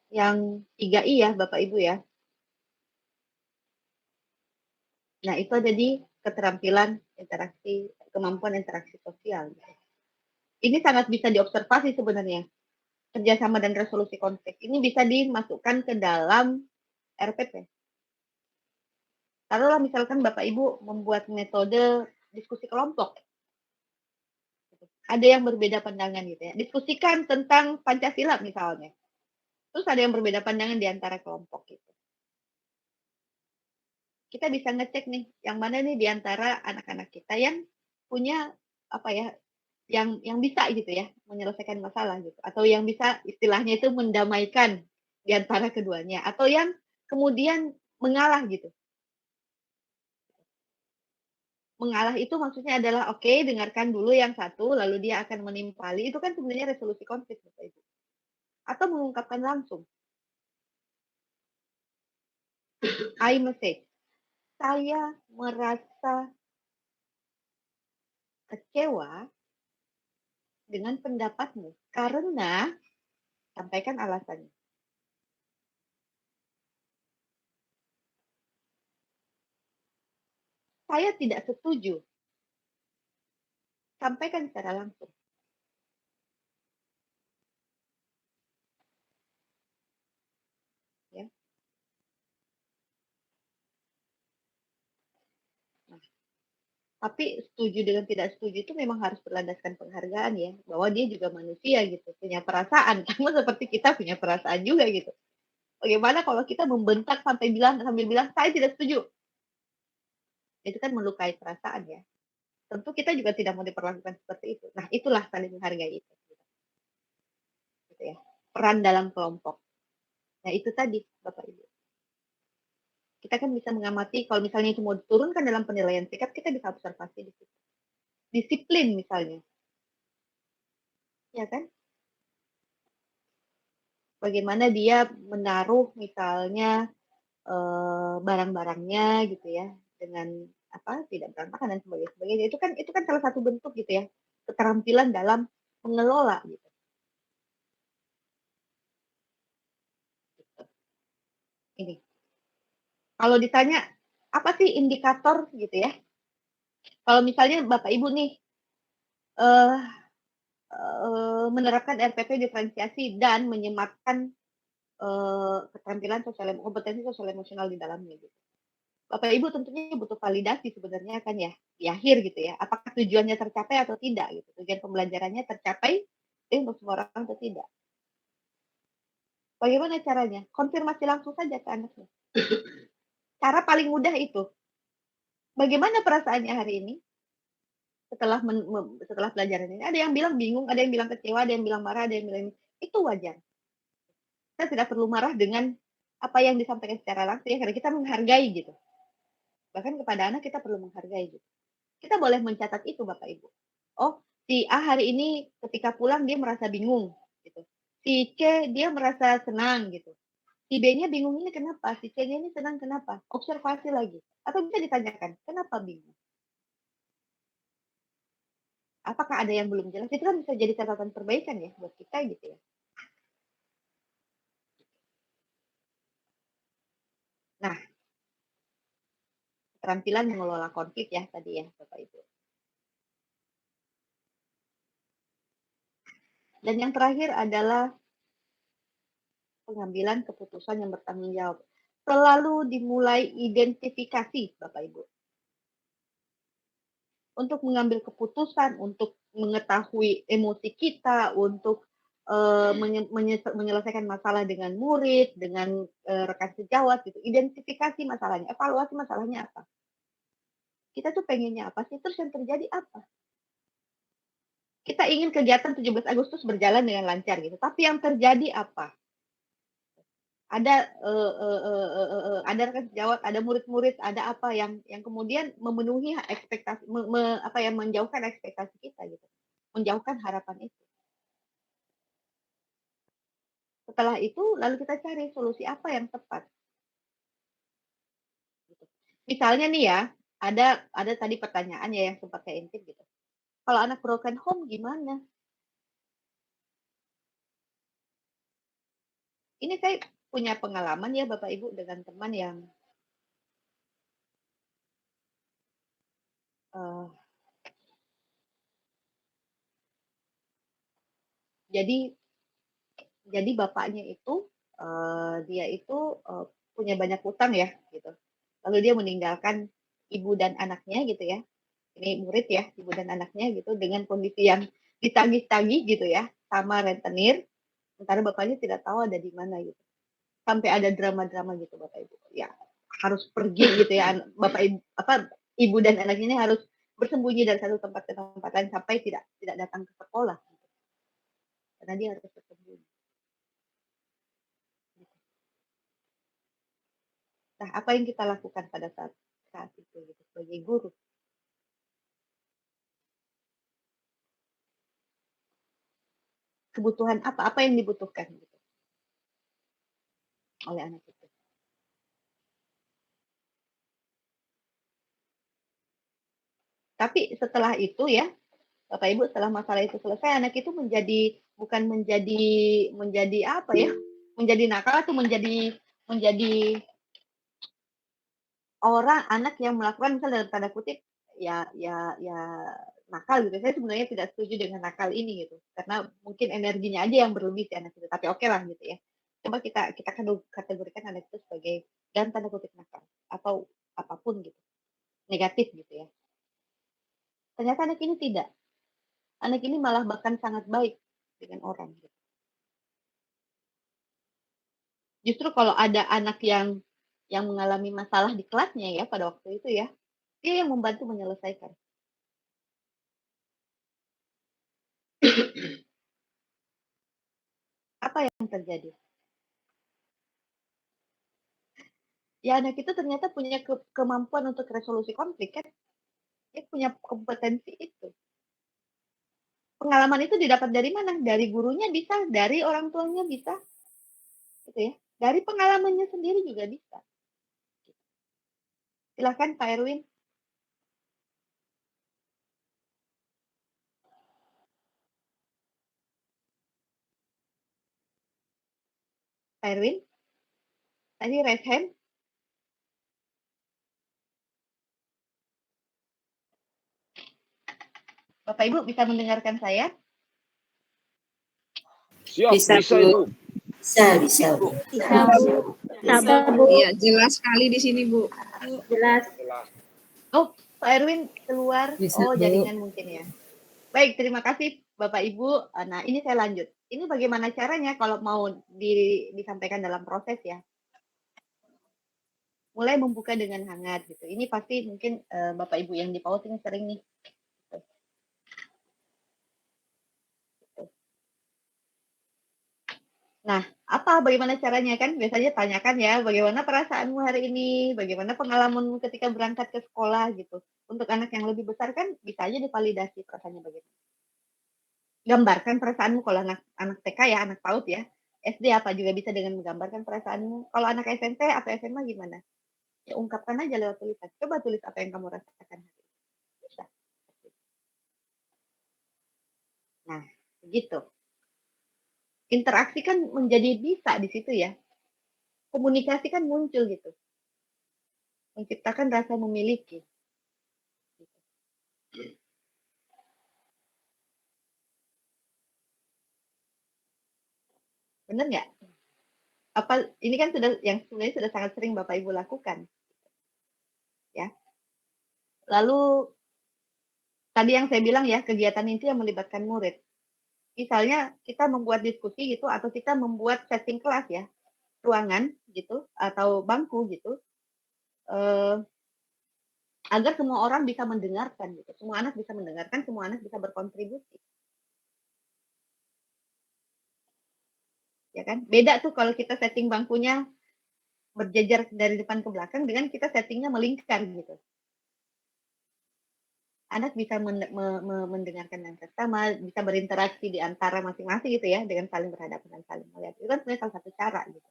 Yang 3I ya Bapak Ibu ya. Nah itu ada di keterampilan interaksi, kemampuan interaksi sosial. Ini sangat bisa diobservasi sebenarnya. Kerjasama dan resolusi konflik. Ini bisa dimasukkan ke dalam RPP. Taruhlah misalkan Bapak Ibu membuat metode diskusi kelompok. Ada yang berbeda pandangan gitu ya. Diskusikan tentang Pancasila misalnya. Terus ada yang berbeda pandangan di antara kelompok gitu. Kita bisa ngecek nih, yang mana nih di antara anak-anak kita yang punya apa ya, yang bisa gitu ya menyelesaikan masalah gitu, atau yang bisa istilahnya itu mendamaikan di antara keduanya, atau yang kemudian mengalah gitu. Mengalah itu maksudnya adalah oke, dengarkan dulu yang satu, lalu dia akan menimpali, itu kan sebenarnya resolusi konflik Bapak Ibu. Atau mengungkapkan langsung. I message. Saya merasa kecewa dengan pendapatmu karena sampaikan alasannya. Saya tidak setuju. Sampaikan secara langsung. Ya. Nah, tapi setuju dengan tidak setuju itu memang harus berlandaskan penghargaan ya, bahwa dia juga manusia gitu, punya perasaan, sama seperti kita punya perasaan juga gitu. Bagaimana kalau kita membentak sambil bilang saya tidak setuju? Itu kan melukai perasaan ya. Tentu kita juga tidak mau diperlakukan seperti itu. Nah, itulah saling menghargai itu. Gitu ya. Peran dalam kelompok. Nah, itu tadi Bapak Ibu. Kita kan bisa mengamati kalau misalnya itu mau diturunkan dalam penilaian sikap, kita bisa observasi di situ. Disiplin misalnya. Ya kan? Bagaimana dia menaruh misalnya barang-barangnya gitu ya dengan apa tidak berantakan dan sebagainya. Itu kan salah satu bentuk gitu ya keterampilan dalam mengelola gitu. Ini kalau ditanya apa sih indikator gitu ya, kalau misalnya Bapak Ibu nih menerapkan RPP diferensiasi dan menyematkan keterampilan kompetensi sosial emosional di dalamnya gitu. Bapak Ibu tentunya butuh validasi sebenarnya kan ya di akhir gitu ya. Apakah tujuannya tercapai atau tidak gitu. Tujuan pembelajarannya tercapai untuk semua orang atau tidak. Bagaimana caranya? Konfirmasi langsung saja ke anaknya. Cara paling mudah itu. Bagaimana perasaannya hari ini? Setelah pelajaran ini. Ada yang bilang bingung, ada yang bilang kecewa, ada yang bilang marah, ada yang bilang itu wajar. Kita tidak perlu marah dengan apa yang disampaikan secara langsung ya, karena kita menghargai gitu. Bahkan kepada anak kita perlu menghargai gitu. Kita boleh mencatat itu Bapak Ibu. Oh, si A hari ini ketika pulang dia merasa bingung gitu. Si C dia merasa senang gitu. Si B-nya bingung ini kenapa? Si C-nya ini senang kenapa? Observasi lagi. Atau bisa ditanyakan, kenapa bingung? Apakah ada yang belum jelas? Itu kan bisa jadi catatan perbaikan ya buat kita gitu ya. Nah, keterampilan mengelola konflik ya tadi ya Bapak Ibu. Dan yang terakhir adalah pengambilan keputusan yang bertanggung jawab. Selalu dimulai identifikasi Bapak Ibu. Untuk mengambil keputusan, untuk mengetahui emosi kita, untuk menyelesaikan masalah dengan murid, dengan rekan sejawat gitu. Identifikasi masalahnya, evaluasi masalahnya apa. Kita tuh pengennya apa sih, terus yang terjadi apa. Kita ingin kegiatan 17 Agustus berjalan dengan lancar gitu, tapi yang terjadi apa? Ada rekan sejawat, ada murid-murid, ada apa yang kemudian memenuhi ekspektasi, menjauhkan ekspektasi kita gitu, menjauhkan harapan itu. Setelah itu lalu kita cari solusi apa yang tepat. Misalnya nih ya, ada tadi pertanyaan ya yang sempat saya intip gitu. Kalau anak broken home gimana? Ini saya punya pengalaman ya Bapak Ibu dengan teman yang jadi bapaknya itu dia itu punya banyak utang ya gitu. Lalu dia meninggalkan ibu dan anaknya gitu ya. Ini murid ya, ibu dan anaknya gitu dengan kondisi yang ditagih-tagih gitu ya, sama rentenir. Sementara bapaknya tidak tahu ada di mana gitu. Sampai ada drama-drama gitu Bapak Ibu. Ya, harus pergi gitu ya. Bapak Ibu ibu dan anaknya ini harus bersembunyi dari satu tempat ke tempat lain sampai tidak datang ke sekolah. Gitu. Karena dia harus bersembunyi. Nah, apa yang kita lakukan pada saat itu gitu, sebagai guru? Kebutuhan apa yang dibutuhkan gitu, oleh anak itu. Tapi setelah itu ya, Bapak Ibu, setelah masalah itu selesai, anak itu bukan menjadi apa ya? Menjadi nakal atau menjadi anak yang melakukan misalnya dalam tanda kutip ya nakal gitu. Saya sebenarnya tidak setuju dengan nakal ini gitu. Karena mungkin energinya aja yang berlebih si anak itu. Tapi oke lah gitu ya. Coba kita kategorikan anak itu sebagai dalam tanda kutip nakal atau apapun gitu. Negatif gitu ya. Ternyata anak ini tidak. Anak ini malah bahkan sangat baik dengan orang. Gitu. Justru kalau ada anak yang mengalami masalah di kelasnya ya pada waktu itu ya, dia yang membantu menyelesaikan. Apa yang terjadi? Ya anak itu ternyata punya kemampuan untuk resolusi konflik kan. Dia punya kompetensi itu. Pengalaman itu didapat dari mana? Dari gurunya bisa, dari orang tuanya bisa. Gitu ya. Dari pengalamannya sendiri juga bisa. Silakan Pak Erwin. Pak Erwin? Tadi raise hand. Bapak Ibu bisa mendengarkan saya? Siap, bisa Ibu. Bisa, Bu. Iya, jelas sekali di sini, Bu. Jelas. Oh, Pak Erwin keluar. Bisa, Bu. Jaringan mungkin ya. Baik, terima kasih Bapak Ibu. Nah, ini saya lanjut. Ini bagaimana caranya kalau mau disampaikan dalam proses ya. Mulai membuka dengan hangat gitu. Ini pasti mungkin Bapak Ibu yang di PAUD ini sering nih. Nah, bagaimana caranya kan? Biasanya tanyakan ya, bagaimana perasaanmu hari ini? Bagaimana pengalamanmu ketika berangkat ke sekolah gitu. Untuk anak yang lebih besar kan bisa aja divalidasi perasaannya bagaimana. Gambarkan perasaanmu kalau anak TK ya, anak PAUD ya. SD apa juga bisa dengan menggambarkan perasaanmu. Kalau anak SMP atau SMA gimana? Ya ungkapkan aja lewat tulisan. Coba tulis apa yang kamu rasakan hari ini. Bisa. Nah, begitu. Interaksi kan menjadi bisa di situ ya. Komunikasi kan muncul gitu. Menciptakan rasa memiliki. Benar nggak? Ini kan sebenarnya sudah sangat sering Bapak Ibu lakukan. Ya. Lalu tadi yang saya bilang ya, kegiatan itu yang melibatkan murid. Misalnya kita membuat diskusi gitu atau kita membuat setting kelas ya, ruangan gitu atau bangku gitu. Agar semua orang bisa mendengarkan gitu. Semua anak bisa mendengarkan, semua anak bisa berkontribusi. Ya kan? Beda tuh kalau kita setting bangkunya berjejer dari depan ke belakang dengan kita settingnya melingkar gitu. anak bisa mendengarkan dengan seksama, bisa berinteraksi di antara masing-masing gitu ya, dengan saling berhadapan dan saling melihat. Itu kan sebenarnya salah satu cara gitu.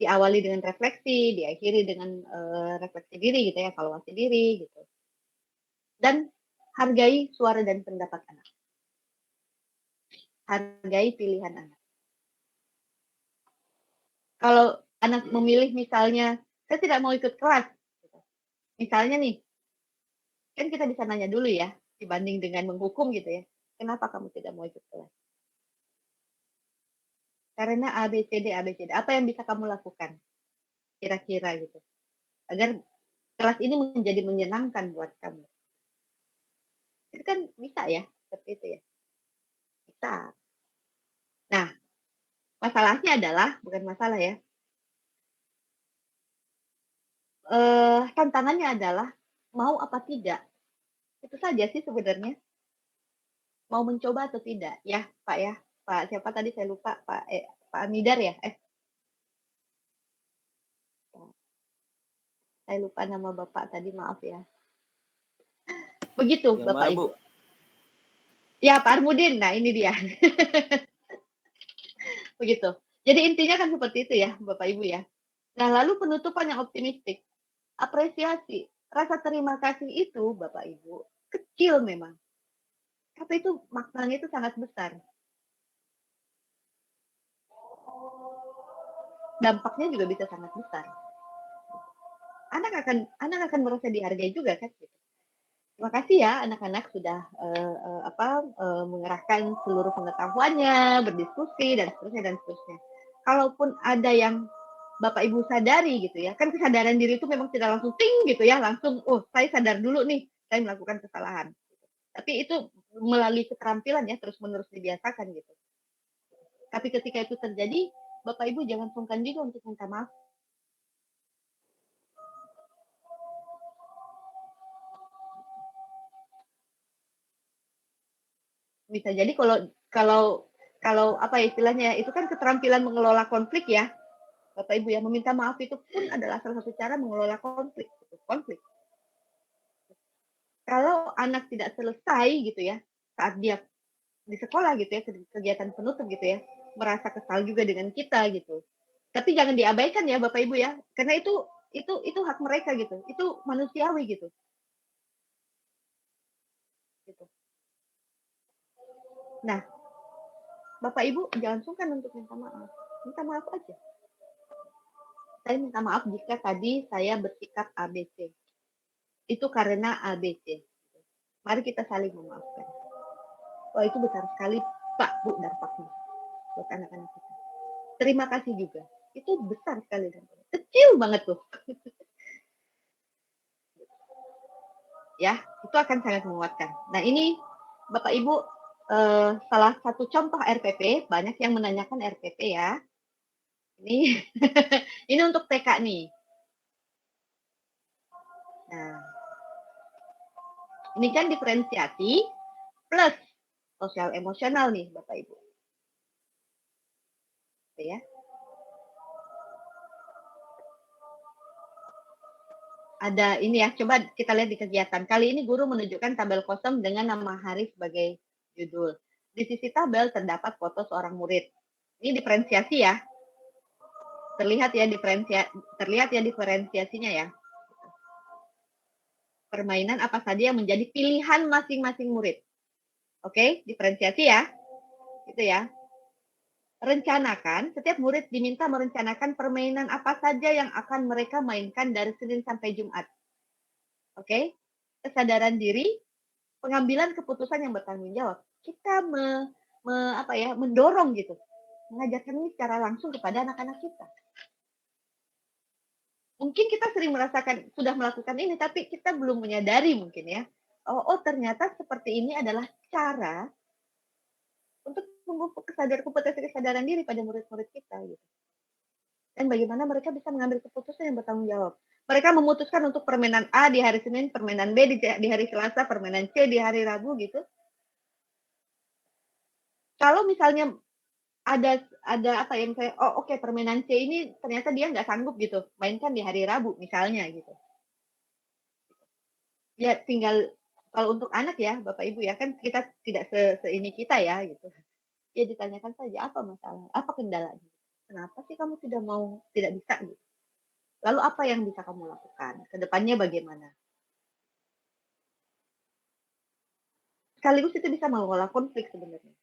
Diawali dengan refleksi, diakhiri dengan refleksi diri gitu ya, evaluasi diri gitu. Dan hargai suara dan pendapat anak. Hargai pilihan anak. Kalau anak memilih misalnya, saya tidak mau ikut kelas. Misalnya nih, kan kita bisa nanya dulu ya, dibanding dengan menghukum gitu ya. Kenapa kamu tidak mau ikut kelas? Karena ABCD. Apa yang bisa kamu lakukan? Kira-kira gitu. Agar kelas ini menjadi menyenangkan buat kamu. Itu kan bisa ya, seperti itu ya. Bisa. Nah, masalahnya adalah, bukan masalah ya, tantangannya adalah mau apa tidak. Itu saja sih sebenarnya. Mau mencoba atau tidak, ya Pak ya. Pak siapa tadi saya lupa, Pak Amidar ya? Saya lupa nama Bapak tadi, maaf ya. Begitu Yang Bapak mana, Ibu. Bu? Ya Pak Armudin, nah ini dia. Begitu. Jadi intinya kan seperti itu ya Bapak Ibu ya. Nah lalu penutupan yang optimistik. Apresiasi. Rasa terima kasih itu Bapak Ibu kecil memang. Tapi itu maknanya itu sangat besar. Dampaknya juga bisa sangat besar. Anak akan merasa dihargai juga kan. Terima kasih ya anak-anak sudah mengerahkan seluruh pengetahuannya, berdiskusi dan seterusnya. Kalaupun ada yang Bapak Ibu sadari gitu ya, kan kesadaran diri itu memang tidak langsung ting gitu ya, langsung saya sadar dulu nih, saya melakukan kesalahan. Tapi itu melalui keterampilan ya, terus-menerus dibiasakan gitu. Tapi ketika itu terjadi, Bapak Ibu jangan sungkan juga untuk minta maaf. Bisa jadi kalau apa istilahnya, itu kan keterampilan mengelola konflik ya, Bapak Ibu ya. Meminta maaf itu pun adalah salah satu cara mengelola konflik. Kalau anak tidak selesai gitu ya, saat dia di sekolah gitu ya, kegiatan penutup gitu ya, merasa kesal juga dengan kita gitu. Tapi jangan diabaikan ya Bapak Ibu ya, karena itu hak mereka gitu, itu manusiawi gitu. Nah, Bapak Ibu jangan sungkan untuk minta maaf aja. Saya minta maaf jika tadi saya bersikap ABC. Itu karena ABC. Mari kita saling memaafkan. Wah, itu besar sekali Pak, Bu, dampaknya buat anak-anak kita. Terima kasih juga. Itu besar sekali dampaknya. Kecil banget tuh. Ya, itu akan sangat menguatkan. Nah, ini Bapak Ibu salah satu contoh RPP, banyak yang menanyakan RPP ya. Ini ini untuk TK nih. Nah, ini kan diferensiasi plus sosial emosional nih Bapak Ibu. Oke ya. Ada ini ya, coba kita lihat di kegiatan. Kali ini guru menunjukkan tabel kosong dengan nama hari sebagai judul. Di sisi tabel terdapat foto seorang murid. Ini diferensiasi ya. Terlihat ya diferensiasinya ya. Permainan apa saja yang menjadi pilihan masing-masing murid. Oke, diferensiasi ya. Gitu ya. Rencanakan, setiap murid diminta merencanakan permainan apa saja yang akan mereka mainkan dari Senin sampai Jumat. Oke? Kesadaran diri, pengambilan keputusan yang bertanggung jawab. Kita mendorong gitu. Mengajarkan ini secara langsung kepada anak-anak kita. Mungkin kita sering merasakan sudah melakukan ini, tapi kita belum menyadari mungkin ya. Oh ternyata seperti ini adalah cara untuk memupuk kompetensi kesadaran diri pada murid-murid kita gitu. Dan bagaimana mereka bisa mengambil keputusan yang bertanggung jawab. Mereka memutuskan untuk permainan A di hari Senin, permainan B di hari Selasa, permainan C di hari Rabu gitu. Kalau misalnya ada apa yang saya oke, permainan C ini ternyata dia nggak sanggup gitu, mainkan di hari Rabu misalnya gitu. Ya tinggal kalau untuk anak ya Bapak Ibu ya, kan kita tidak seini kita ya gitu. Ya ditanyakan saja apa masalah, apa kendalanya, kenapa sih kamu tidak bisa gitu. Lalu apa yang bisa kamu lakukan, kedepannya bagaimana. Sekaligus itu bisa mengelola konflik sebenarnya.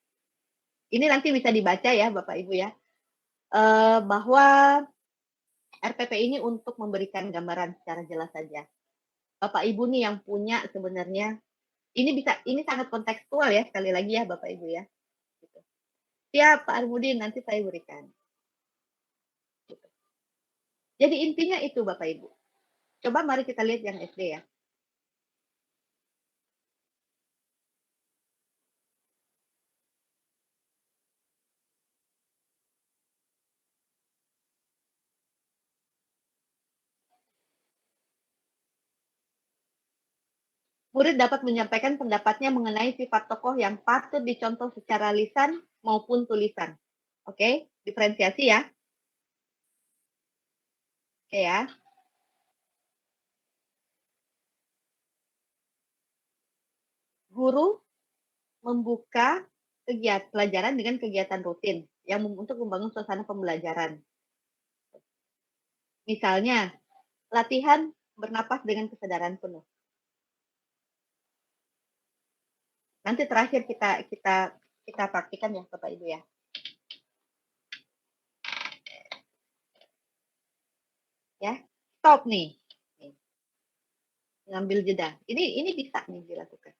Ini nanti bisa dibaca ya Bapak Ibu ya, bahwa RPP ini untuk memberikan gambaran secara jelas saja. Bapak Ibu nih yang punya sebenarnya, ini sangat kontekstual ya, sekali lagi ya Bapak Ibu ya. Gitu. Siap Pak Armudin, nanti saya berikan. Gitu. Jadi intinya itu Bapak Ibu. Coba mari kita lihat yang SD ya. Murid dapat menyampaikan pendapatnya mengenai sifat tokoh yang patut dicontoh secara lisan maupun tulisan. Oke, diferensiasi ya. Oke ya. Guru membuka kegiatan pelajaran dengan kegiatan rutin yang untuk membangun suasana pembelajaran. Misalnya, latihan bernapas dengan kesadaran penuh. Nanti terakhir kita praktikan ya Bapak Ibu ya. Ya, stop nih. Ngambil jeda. Ini bisa nih dilakukan.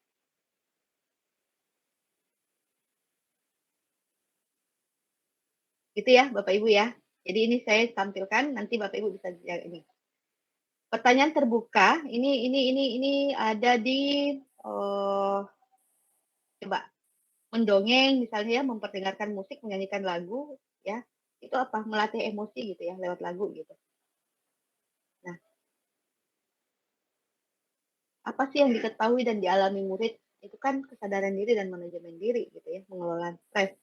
Gitu ya Bapak Ibu ya. Jadi ini saya tampilkan, nanti Bapak Ibu bisa ini. Pertanyaan terbuka, ini ada di coba mendongeng misalnya ya, memperdengarkan musik, menyanyikan lagu ya. Itu apa? Melatih emosi gitu ya lewat lagu gitu. Nah, apa sih yang diketahui dan dialami murid? Itu kan kesadaran diri dan manajemen diri gitu ya, mengelola stres.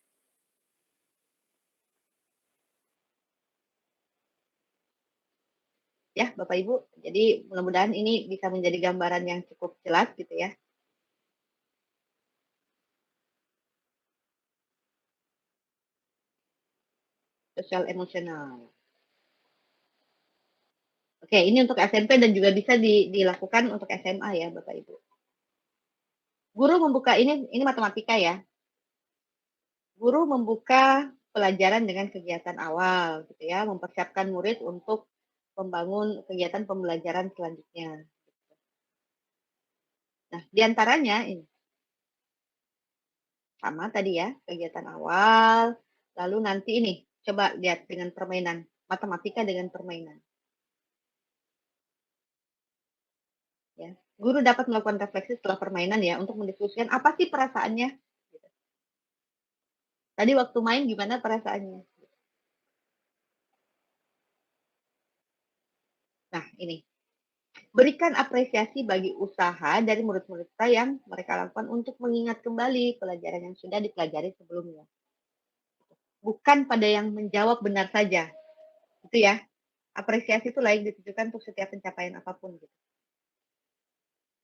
Ya, Bapak Ibu. Jadi mudah-mudahan ini bisa menjadi gambaran yang cukup jelas gitu ya. Sosial emosional. Oke, ini untuk SMP dan juga bisa dilakukan untuk SMA ya, Bapak Ibu. Guru membuka ini matematika ya. Guru membuka pelajaran dengan kegiatan awal gitu ya, mempersiapkan murid untuk membangun kegiatan pembelajaran selanjutnya. Nah, diantaranya ini sama tadi ya, kegiatan awal, lalu nanti ini coba lihat dengan permainan, matematika dengan permainan. Ya. Guru dapat melakukan refleksi setelah permainan ya, untuk mendiskusikan apa sih perasaannya. Tadi waktu main gimana perasaannya. Nah, ini. Berikan apresiasi bagi usaha dari murid-murid kita yang mereka lakukan untuk mengingat kembali pelajaran yang sudah dipelajari sebelumnya. Bukan pada yang menjawab benar saja. Itu ya. Apresiasi itu layak ditujukan untuk setiap pencapaian apapun gitu.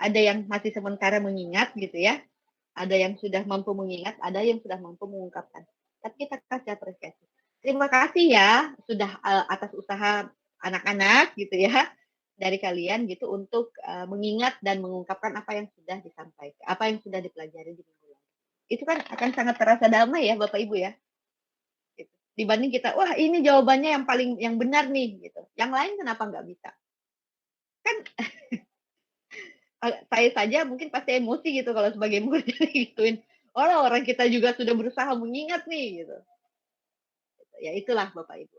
Ada yang masih sementara mengingat gitu ya. Ada yang sudah mampu mengingat, ada yang sudah mampu mengungkapkan. Tapi kita kasih apresiasi. Terima kasih ya sudah atas usaha anak-anak gitu ya dari kalian gitu untuk mengingat dan mengungkapkan apa yang sudah disampaikan, apa yang sudah dipelajari di minggu lalu. Itu kan akan sangat terasa damai ya Bapak Ibu ya. Gitu. Dibanding kita, wah ini jawabannya yang benar nih gitu. Yang lain kenapa nggak bisa? Kan saya saja mungkin pasti emosi gitu kalau sebagai murid gituin. Orang kita juga sudah berusaha mengingat nih gitu. Ya itulah Bapak Ibu.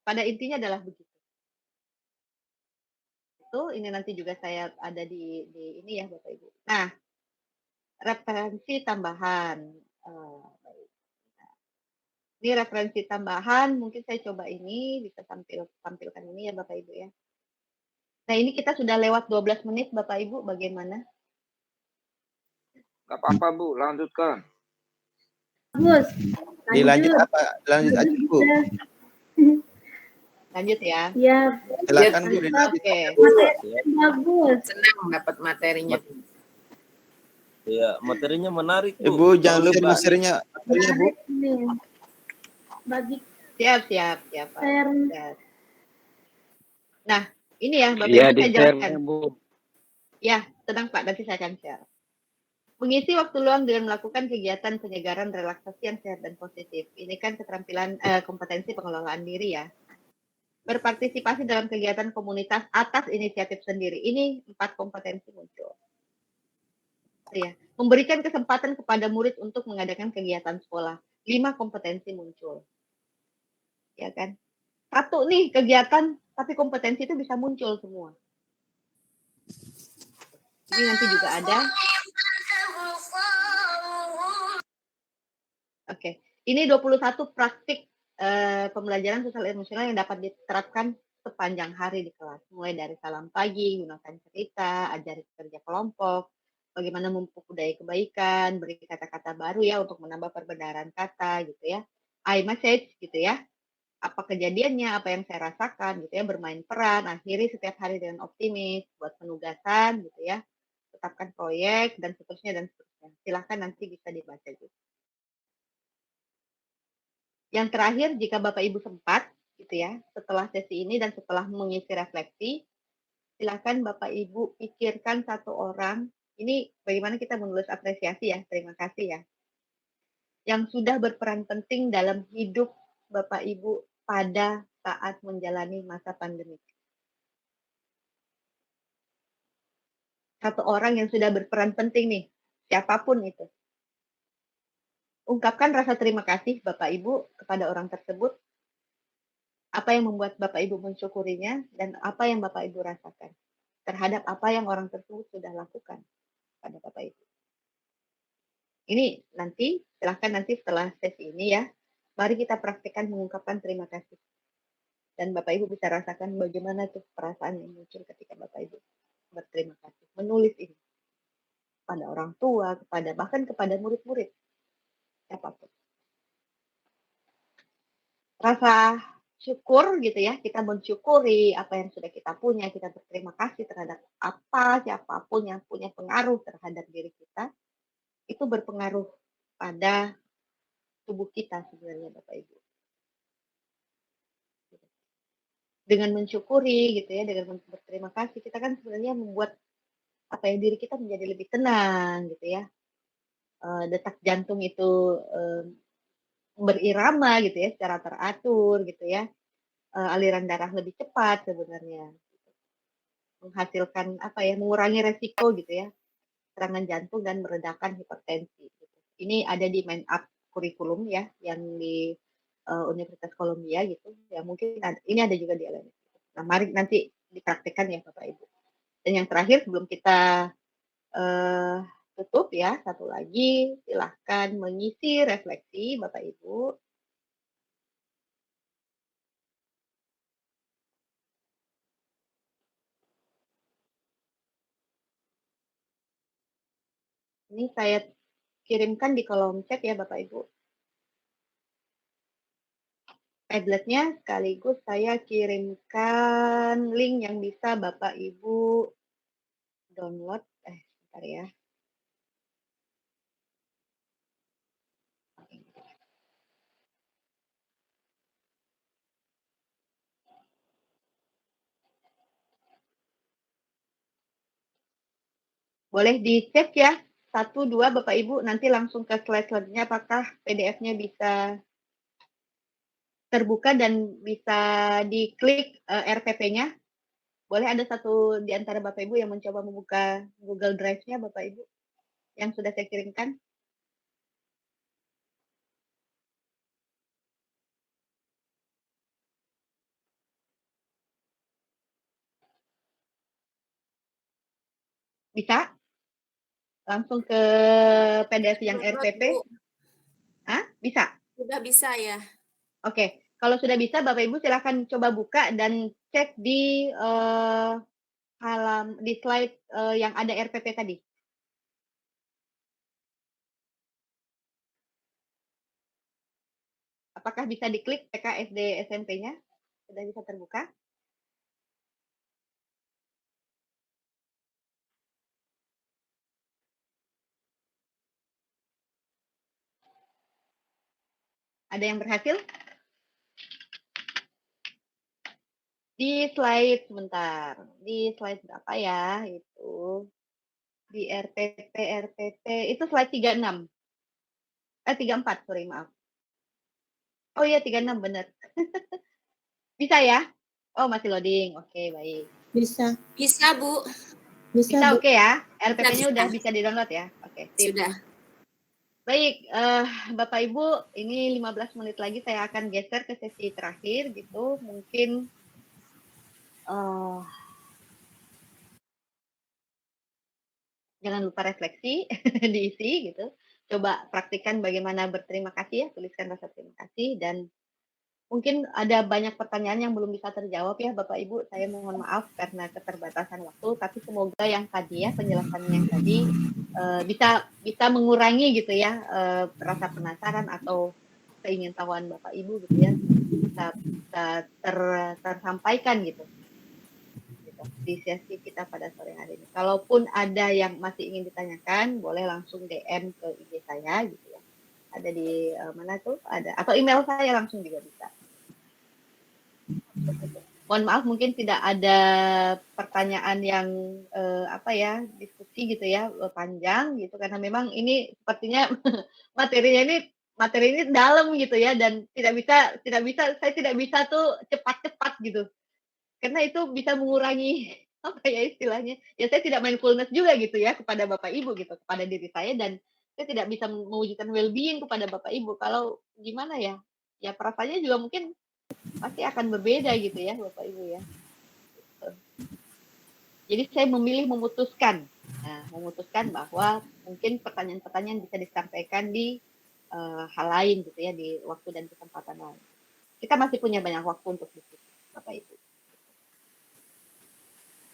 Pada intinya adalah begitu. Itu ini nanti juga saya ada di ini ya Bapak Ibu. Nah, referensi tambahan. Ini referensi tambahan, mungkin saya coba ini bisa tampilkan ini ya Bapak Ibu ya. Nah, ini kita sudah lewat 12 menit Bapak Ibu, bagaimana? Gak apa-apa Bu, lanjutkan. Bagus. Dilanjut apa? Lanjut aja Bu. Lanjut ya. Iya. Silakan Bu. Oke. Bagus. Senang dapat materinya. Ya, materinya menarik, Bu. Ibu jangan lupa Soalnya materinya, Bu. Nih, bagi Siap, Pak. share. Siap. Nah, ini ya Bapak Iya, Ibu saya di-share, jelaskan. Bu. Ya, tenang Pak, nanti saya akan share. Mengisi waktu luang dengan melakukan kegiatan penyegaran relaksasi yang sehat dan positif. Ini kan keterampilan kompetensi pengelolaan diri ya. Berpartisipasi dalam kegiatan komunitas atas inisiatif sendiri. Ini 4 kompetensi muncul. Ya, memberikan kesempatan kepada murid untuk mengadakan kegiatan sekolah. 5 kompetensi muncul. Ya kan? 1 nih kegiatan, tapi kompetensi itu bisa muncul semua. Ini nanti juga ada. Oke, ini 21 praktik pembelajaran sosial emosional yang dapat diterapkan sepanjang hari di kelas. Mulai dari salam pagi, gunakan cerita, ajari kerja kelompok, bagaimana memupuk budaya kebaikan, beri kata-kata baru ya untuk menambah perbenaran kata gitu ya. I message gitu ya. Apa kejadiannya, apa yang saya rasakan gitu ya, bermain peran, akhiri setiap hari dengan optimis, buat penugasan gitu ya, tetapkan proyek dan seterusnya. Silahkan nanti bisa dibaca juga. Yang terakhir, jika Bapak Ibu sempat, gitu ya, setelah sesi ini dan setelah mengisi refleksi, silakan Bapak Ibu pikirkan 1 orang, ini bagaimana kita menulis apresiasi ya, terima kasih ya, yang sudah berperan penting dalam hidup Bapak Ibu pada saat menjalani masa pandemi. 1 orang yang sudah berperan penting nih, siapapun itu. Ungkapkan rasa terima kasih Bapak Ibu kepada orang tersebut, apa yang membuat Bapak Ibu mensyukurinya, dan apa yang Bapak Ibu rasakan terhadap apa yang orang tersebut sudah lakukan pada Bapak Ibu. Ini nanti, silahkan nanti setelah sesi ini ya, mari kita praktikkan mengungkapkan terima kasih. Dan Bapak Ibu bisa rasakan bagaimana tuh perasaan yang muncul ketika Bapak Ibu berterima kasih. Menulis ini pada orang tua, bahkan kepada murid-murid, siapapun. Rasa syukur gitu ya, kita mensyukuri apa yang sudah kita punya, kita berterima kasih terhadap siapapun yang punya pengaruh terhadap diri kita, itu berpengaruh pada tubuh kita sebenarnya Bapak Ibu. Dengan mensyukuri gitu ya, dengan berterima kasih, kita kan sebenarnya membuat diri kita menjadi lebih tenang gitu ya. Detak jantung itu berirama gitu ya, secara teratur gitu ya. Aliran darah lebih cepat sebenarnya. Menghasilkan mengurangi resiko gitu ya, serangan jantung dan meredakan hipertensi. Gitu. Ini ada di main up kurikulum ya, yang di Universitas Columbia gitu. Ya mungkin ini ada juga di LMS. Nah, mari nanti dipraktikkan ya Bapak Ibu. Dan yang terakhir sebelum kita tutup ya, 1 lagi, silahkan mengisi refleksi Bapak Ibu. Ini saya kirimkan di kolom chat ya Bapak Ibu. Padletnya sekaligus saya kirimkan link yang bisa Bapak Ibu download. Bentar ya. Boleh dicek ya, 1, 2 Bapak Ibu, nanti langsung ke slide selanjutnya apakah PDF-nya bisa terbuka dan bisa diklik RPP-nya. Boleh ada 1 di antara Bapak Ibu yang mencoba membuka Google Drive-nya Bapak Ibu yang sudah saya kirimkan. Bisa? Langsung ke PDF yang RPP? Hah? Bisa? Sudah bisa ya. Oke, kalau sudah bisa Bapak Ibu silahkan coba buka dan cek di di slide yang ada RPP tadi. Apakah bisa diklik TK SD SMP-nya? Sudah bisa terbuka? Ada yang berhasil? Di slide sebentar. Di slide berapa ya? Itu di RPP itu slide 36. 34, sorry, maaf. Oh iya 36 benar. Bisa ya? Oh, masih loading. Oke, baik. Bisa. Bisa, Bu. Bisa Bu. oke ya? RPP-nya Bisa. udah bisa di-download ya? Oke, sip. Sudah. Baik, Bapak Ibu, ini 15 menit lagi saya akan geser ke sesi terakhir gitu. Mungkin jangan lupa refleksi, diisi gitu. Coba praktikkan bagaimana berterima kasih ya, tuliskan rasa terima kasih, dan mungkin ada banyak pertanyaan yang belum bisa terjawab ya Bapak Ibu. Saya mohon maaf karena keterbatasan waktu, tapi semoga yang tadi ya, penjelasannya yang tadi bisa mengurangi gitu ya rasa penasaran atau keingintahuan Bapak Ibu gitu ya, bisa tersampaikan gitu di sesi kita pada sore hari ini. Kalaupun ada yang masih ingin ditanyakan, boleh langsung DM ke IG saya gitu ya. Ada di mana tuh? Ada, atau email saya langsung juga bisa. Mohon maaf mungkin tidak ada pertanyaan yang diskusi gitu ya panjang gitu, karena memang ini sepertinya materi ini dalam gitu ya, dan saya tidak bisa tuh cepat-cepat gitu, karena itu bisa mengurangi apa ya istilahnya, ya saya tidak mindfulness juga gitu ya kepada Bapak Ibu gitu, kepada diri saya, dan saya tidak bisa mewujudkan well-being kepada Bapak Ibu kalau gimana ya perasaannya juga mungkin pasti akan berbeda gitu ya Bapak Ibu ya. Jadi saya memutuskan bahwa mungkin pertanyaan-pertanyaan bisa disampaikan di hal lain gitu ya, di waktu dan kesempatan lain. Kita masih punya banyak waktu untuk diskusi Bapak Ibu.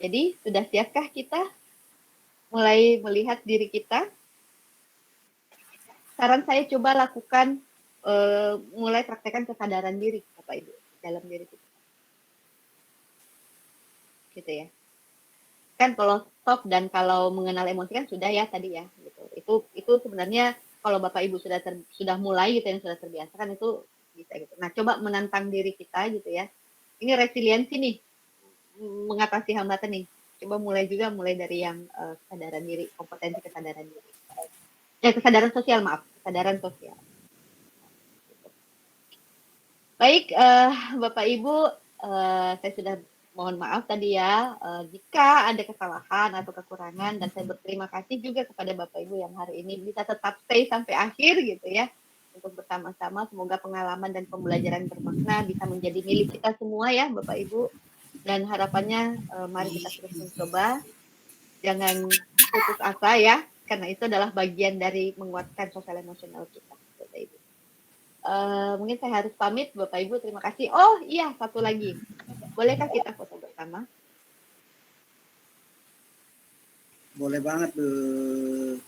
Jadi sudah siapkah kita mulai melihat diri kita? Saran saya coba lakukan mulai praktekkan kesadaran diri Bapak Ibu dalam diri kita. Gitu ya. Kan kalau stop dan kalau mengenal emosi kan sudah ya tadi ya gitu. Itu sebenarnya kalau Bapak Ibu sudah mulai gitu yang sudah terbiasa kan itu bisa gitu. Nah, coba menantang diri kita gitu ya. Ini resiliensi nih, mengatasi hambatan nih. Coba mulai dari yang kesadaran diri, kompetensi kesadaran diri. Kesadaran sosial, maaf, kesadaran sosial. Baik, Bapak Ibu, saya sudah mohon maaf tadi ya, jika ada kesalahan atau kekurangan, dan saya berterima kasih juga kepada Bapak Ibu yang hari ini bisa tetap stay sampai akhir gitu ya, untuk bersama-sama. Semoga pengalaman dan pembelajaran bermakna bisa menjadi milik kita semua ya Bapak Ibu, dan harapannya mari kita terus mencoba, jangan putus asa ya, karena itu adalah bagian dari menguatkan sosial emosional kita Bapak Ibu. Mungkin saya harus pamit Bapak Ibu, terima kasih. Oh iya, satu lagi. Bolehkah kita foto bersama? Boleh banget, Bu.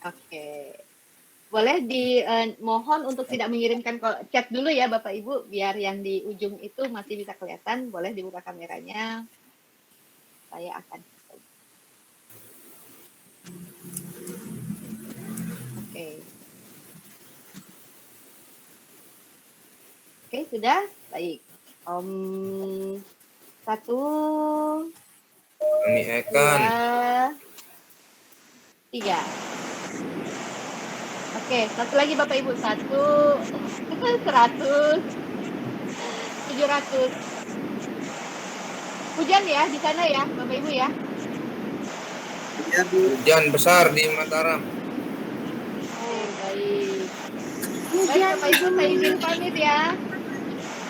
Oke. Boleh mohon untuk tidak mengirimkan chat dulu ya Bapak Ibu, biar yang di ujung itu masih bisa kelihatan. Boleh dibuka kameranya. Saya akan. Oke. Oke, sudah? Baik. 1, 2, 3. Oke, satu lagi Bapak Ibu. 100, 700. Hujan ya di sana ya Bapak Ibu ya? Ya, Bu. Hujan besar di Mataram. Oh, baik. Baik Bapak Ibu, saya izin pamit ya.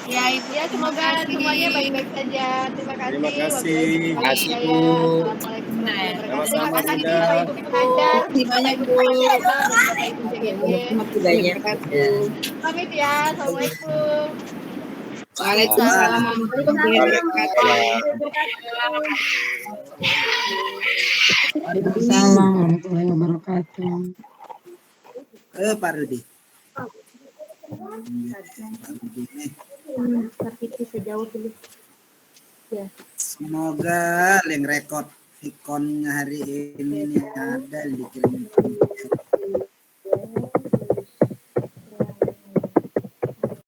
Ya, Ibu. Ya, semoga semuanya baik-baik saja. Terima kasih. Terima kasih. Terima kasih, Bu. Assalamualaikum warahmatullahi wabarakatuh. Terima kasih Bapak Ibu pengajar, Bapak Ibu pengajar, dan Bapak Ibu CGD. Terima kasih. Pamit ya. Assalamualaikum. Waalaikumsalam. Waalaikumsalam warahmatullahi wabarakatuh. Pak Rudi. Sejauh dulu. Ya. Semoga link record ikonnya hari ini ada dikirim.